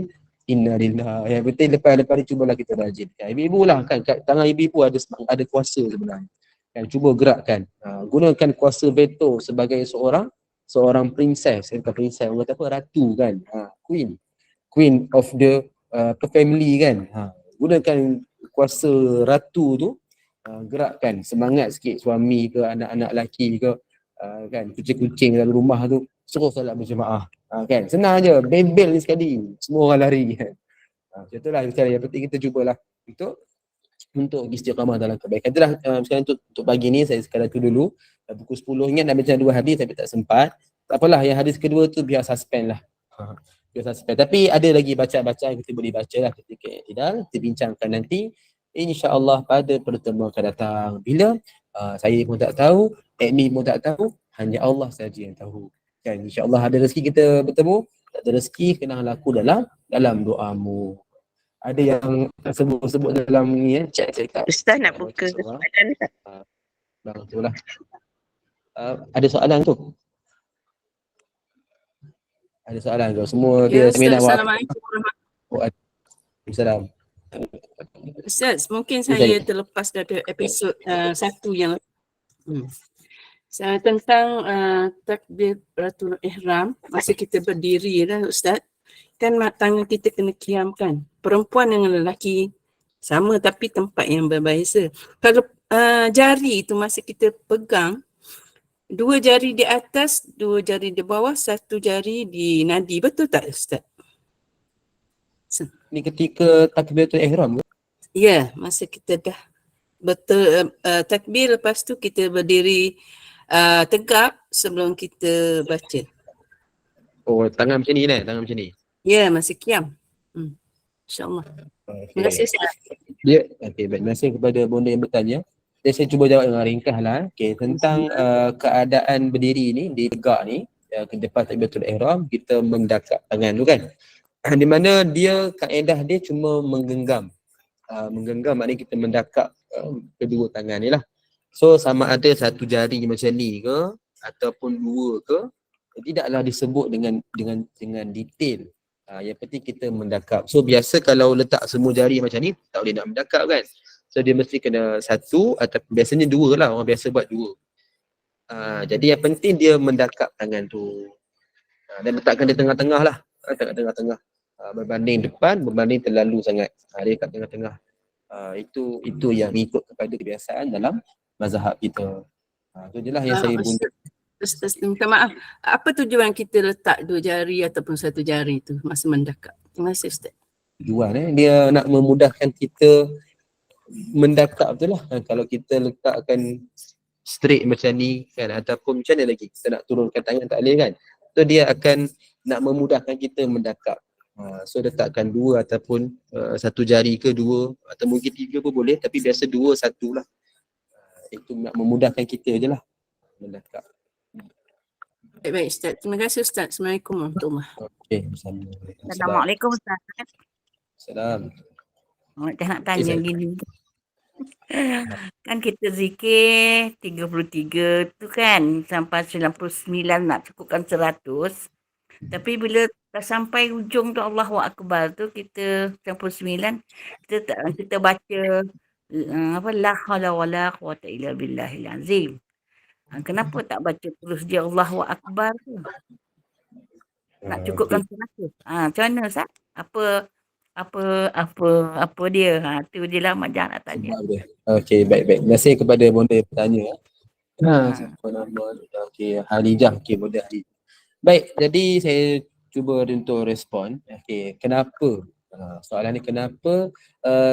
innalillah. Yang penting lepas ni cubalah kita rajin. Kan, ibu-ibu lah kan, kat tangan ibu-ibu ada kuasa sebenarnya. Kan cuba gerakkan. Gunakan kuasa veto sebagai seorang princess, bukan princess, orang kata apa, ratu kan. Queen of the family kan. Gunakan kuasa ratu tu, gerakkan semangat sikit suami ke anak-anak lelaki ke, kan kucing-kucing dalam rumah tu suruh solat berjemaah. Kan senang je, bebel ni sekali semua orang lari kan. Macam itulah yang penting kita cubalah untuk istiqamah dalam kebaikan. Itulah sekarang untuk pagi ni saya sekadar tu dulu. Pukul 10 ingat nak baca 2 hadis tapi tak sempat. Tak apalah, yang hadis kedua tu biar suspend lah. Biar suspend. Tapi ada lagi bacaan-bacaan kita boleh baca lah ketika tidak. Kita bincangkan nanti insya-Allah pada pertemuan akan datang. Bila saya pun tak tahu, admin pun tak tahu, hanya Allah saja yang tahu. Kan insya-Allah ada rezeki kita bertemu, tak ada rezeki kena laku dalam doamu. Ada yang sebut dalam ni chat. Ustaz nak buka soalan tak? Itulah. Ada soalan tu? Ada soalan ke? Semua Ya dia seminar Ustaz, awal. Assalamualaikum warahmatullahi Waalaikumsalam. wabarakatuh. Ustaz, mungkin Ya, saya terlepas dari episod satu yang tentang takbiratul ihram masa kita berdiri lah Ustaz. Kan tangan kita kena kiamkan. Perempuan dengan lelaki sama tapi tempat yang berbeza. Kalau jari itu masa kita pegang, 2 jari di atas, 2 jari di bawah, 1 jari di nadi. Betul tak Ustaz? Ni ketika takbiratul ihram ke? Ya, masa kita dah betul takbir, lepas tu kita berdiri tegak sebelum kita baca. Oh, tangan macam ni kan? Tangan macam ni. Ya, masa kiam. InsyaAllah. Terima kasih Ustaz. Dia, okey, baik. Terima kasih kepada bonda yang bertanya. Jadi saya cuba jawab dengan ringkas lah. Okey, tentang keadaan berdiri ni, di tegak ni, ke depan takbiratul ihram, kita mendakap tangan tu kan. Di mana dia, kaedah dia cuma menggenggam. Menggenggam maknanya kita mendakap kedua tangan ni lah. So sama ada satu jari macam ni ke, ataupun 2 ke, tidaklah disebut dengan detail. Yang penting kita mendakap. So biasa kalau letak semua jari macam ni, tak boleh nak mendakap kan. So dia mesti kena 1 atau biasanya 2 lah. Orang biasa buat 2. Jadi yang penting dia mendakap tangan tu. Dan letakkan di tengah-tengah lah. Tengah-tengah. Berbanding depan, berbanding terlalu sangat. Dia kat tengah-tengah. Itu yang ikut kepada kebiasaan dalam mazhab kita. Itu je lah yang saya guna. Ustaz, minta maaf. Apa tujuan kita letak 2 jari ataupun 1 jari tu masa mendakap? Terima kasih Ustaz. Tujuan dia nak memudahkan kita mendakap tu lah. Kalau kita letakkan straight macam ni kan, ataupun macam mana lagi kita nak turunkan tangan tak boleh kan. So dia akan nak memudahkan kita mendakap. So letakkan 2 ataupun 1 jari ke 2 atau mungkin 3 pun boleh, tapi biasa 2, 1 lah. Itu nak memudahkan kita je lah mendakap. Baik Ustaz. Terima kasih Ustaz. Assalamualaikum warahmatullahi wabarakatuh. Okey, Assalamualaikum Ustaz. Salam. Saya nak tanya Ustaz. gini. Kan kita zikir 33 tu kan sampai 99 nak cukupkan 100. Tapi bila dah sampai ujung tu Allahu Akbar tu kita 99 kita baca la haula wala quwwata illa billahil azim. Kenapa tak baca terus dia Allahu Akbar tu? Nak cukupkan 100. Macam mana Ustaz? Apa dia? Tu je lah Majah nak tanya. Okey, baik. Terima kasih kepada bonda yang bertanya. Siapa nama? Okey, Halijah. Okey, bonda Halijah. Baik, jadi saya cuba untuk respon. Okey, kenapa? Soalan ni kenapa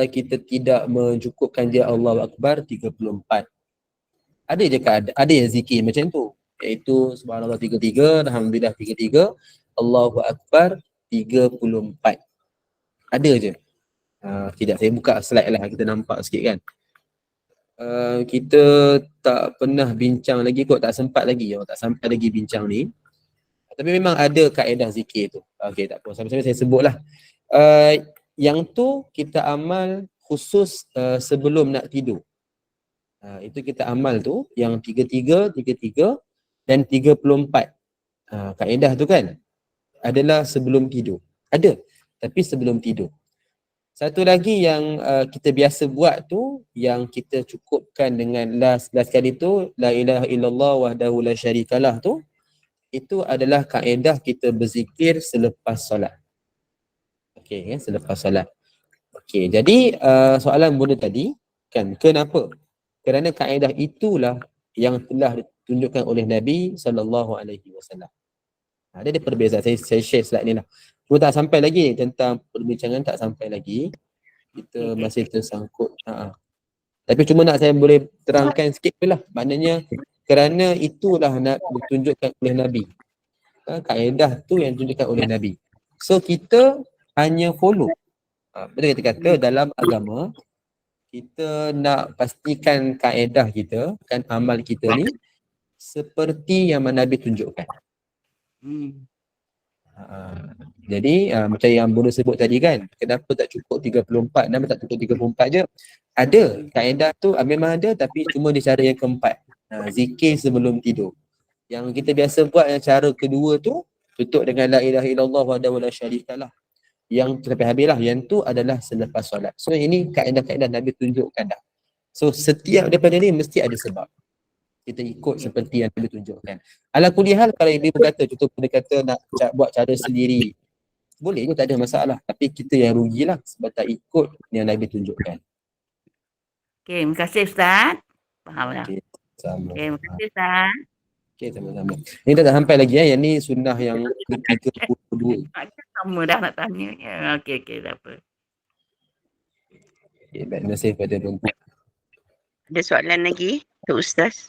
kita tidak mencukupkan dia Allahu Akbar 34? Ada je ada yang zikir macam tu, iaitu subhanallah 33, alhamdulillah 33, Allahu Akbar 34. Ada je. Tidak, saya buka slide lah, kita nampak sikit kan. Kita tak pernah bincang lagi kot, tak sempat lagi, tak sampai lagi bincang ni. Tapi memang ada kaedah zikir tu. Okey, tak apa, sampai-sampai saya sebut lah. Yang tu kita amal khusus sebelum nak tidur. Itu kita amal tu yang 33 dan 34. Kaedah tu kan adalah sebelum tidur. Ada, tapi sebelum tidur. Satu lagi yang kita biasa buat tu, yang kita cukupkan dengan last kali tu, la ilaha illallah wahdahu la syarikalah tu, itu adalah kaedah kita berzikir selepas solat. Okey, kan, selepas solat. Okey, jadi soalan bunda tadi kan, kenapa? Kerana kaedah itulah yang telah ditunjukkan oleh Nabi SAW. Ada perbezaan. Saya share slide ni lah. Cuma tak sampai lagi tentang perbincangan, tak sampai lagi. Kita masih tersangkut. Tapi cuma nak saya boleh terangkan sikit je lah. Maknanya kerana itulah nak ditunjukkan oleh Nabi. Kaedah tu yang ditunjukkan oleh Nabi. So kita hanya follow. Betul kita kata dalam agama, kita nak pastikan kaedah kita, kan, amal kita ni seperti yang Nabi tunjukkan. Jadi macam yang Bunda sebut tadi kan, kenapa tak cukup 34, kenapa tak cukup 34 je? Ada, kaedah tu memang ada, tapi cuma di cara yang keempat. Zikir sebelum tidur. Yang kita biasa buat yang cara kedua tu, Tutup dengan la ilaha illallah wahdahu la syarikalah. Yang sampai habislah, yang tu adalah selepas solat. So ini kaedah-kaedah Nabi tunjukkan dah. So setiap daripada ni mesti ada sebab. Kita ikut seperti yang Nabi tunjukkan. Ala kulli hal, kalau ibu berkata, contoh dia kata nak buat cara sendiri, boleh je, tak ada masalah. Tapi kita yang rugilah sebab tak ikut yang Nabi tunjukkan. Okey, terima kasih Ustaz. Faham dah. Okey, sama. Okey, terima kasih Ustaz. Okey, sama-sama. Ini dah sampai lagi ya. Yang ni sunnah yang ke-32. Sama dah nak tanya. Ya, okey, tak apa. Okay, baik, terima kasih kepada tuan-tuan. Ada soalan lagi untuk Ustaz?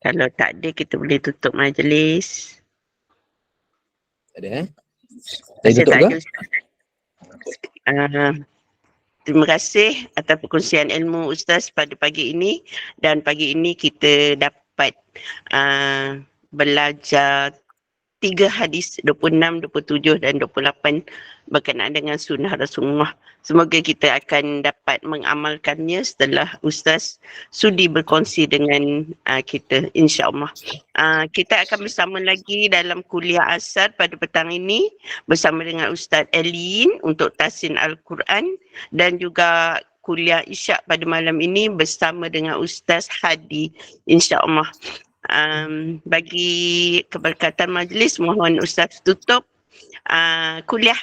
Kalau tak ada, kita boleh tutup majlis. Ada Saya tutup tak ke? ada, Ustaz. Terima kasih atas perkongsian ilmu Ustaz pada pagi ini, dan pagi ini kita dapat belajar 3 hadis 26, 27 dan 28 berkenaan dengan sunnah Rasulullah. Semoga kita akan dapat mengamalkannya setelah Ustaz sudi berkongsi dengan kita, insya-Allah. Kita akan bersama lagi dalam kuliah asar pada petang ini bersama dengan Ustaz Elin untuk tahsin Al-Quran, dan juga kuliah isyak pada malam ini bersama dengan Ustaz Hadi, insya-Allah. Bagi keberkatan majlis, mohon Ustaz tutup kuliah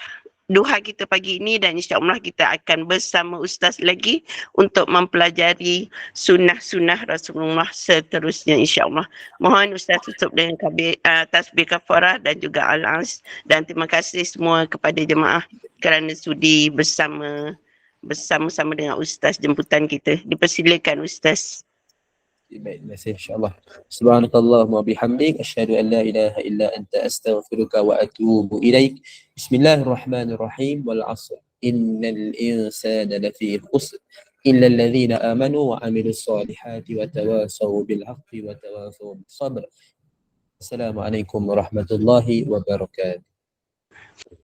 duha kita pagi ini, dan insya-Allah kita akan bersama Ustaz lagi untuk mempelajari sunnah-sunnah Rasulullah seterusnya, insya-Allah. Mohon Ustaz tutup dengan tasbih kafarah dan juga al-as, dan terima kasih semua kepada jemaah kerana sudi bersama-sama dengan Ustaz jemputan kita. Dipersilakan Ustaz. Baik, terima kasih, insyaAllah. Subhanakallahumma bihamdik, asyhadu an la ilaha illa anta astaghfiruka wa atubu ilaik. Bismillahirrahmanirrahim. Wal 'asr. Innal insana lafi khusr illa alladhina amanu wa 'amilus solihati wa tawasaw bil haqqi wa tawasaw bis sabr. Assalamualaikum warahmatullahi wabarakatuh.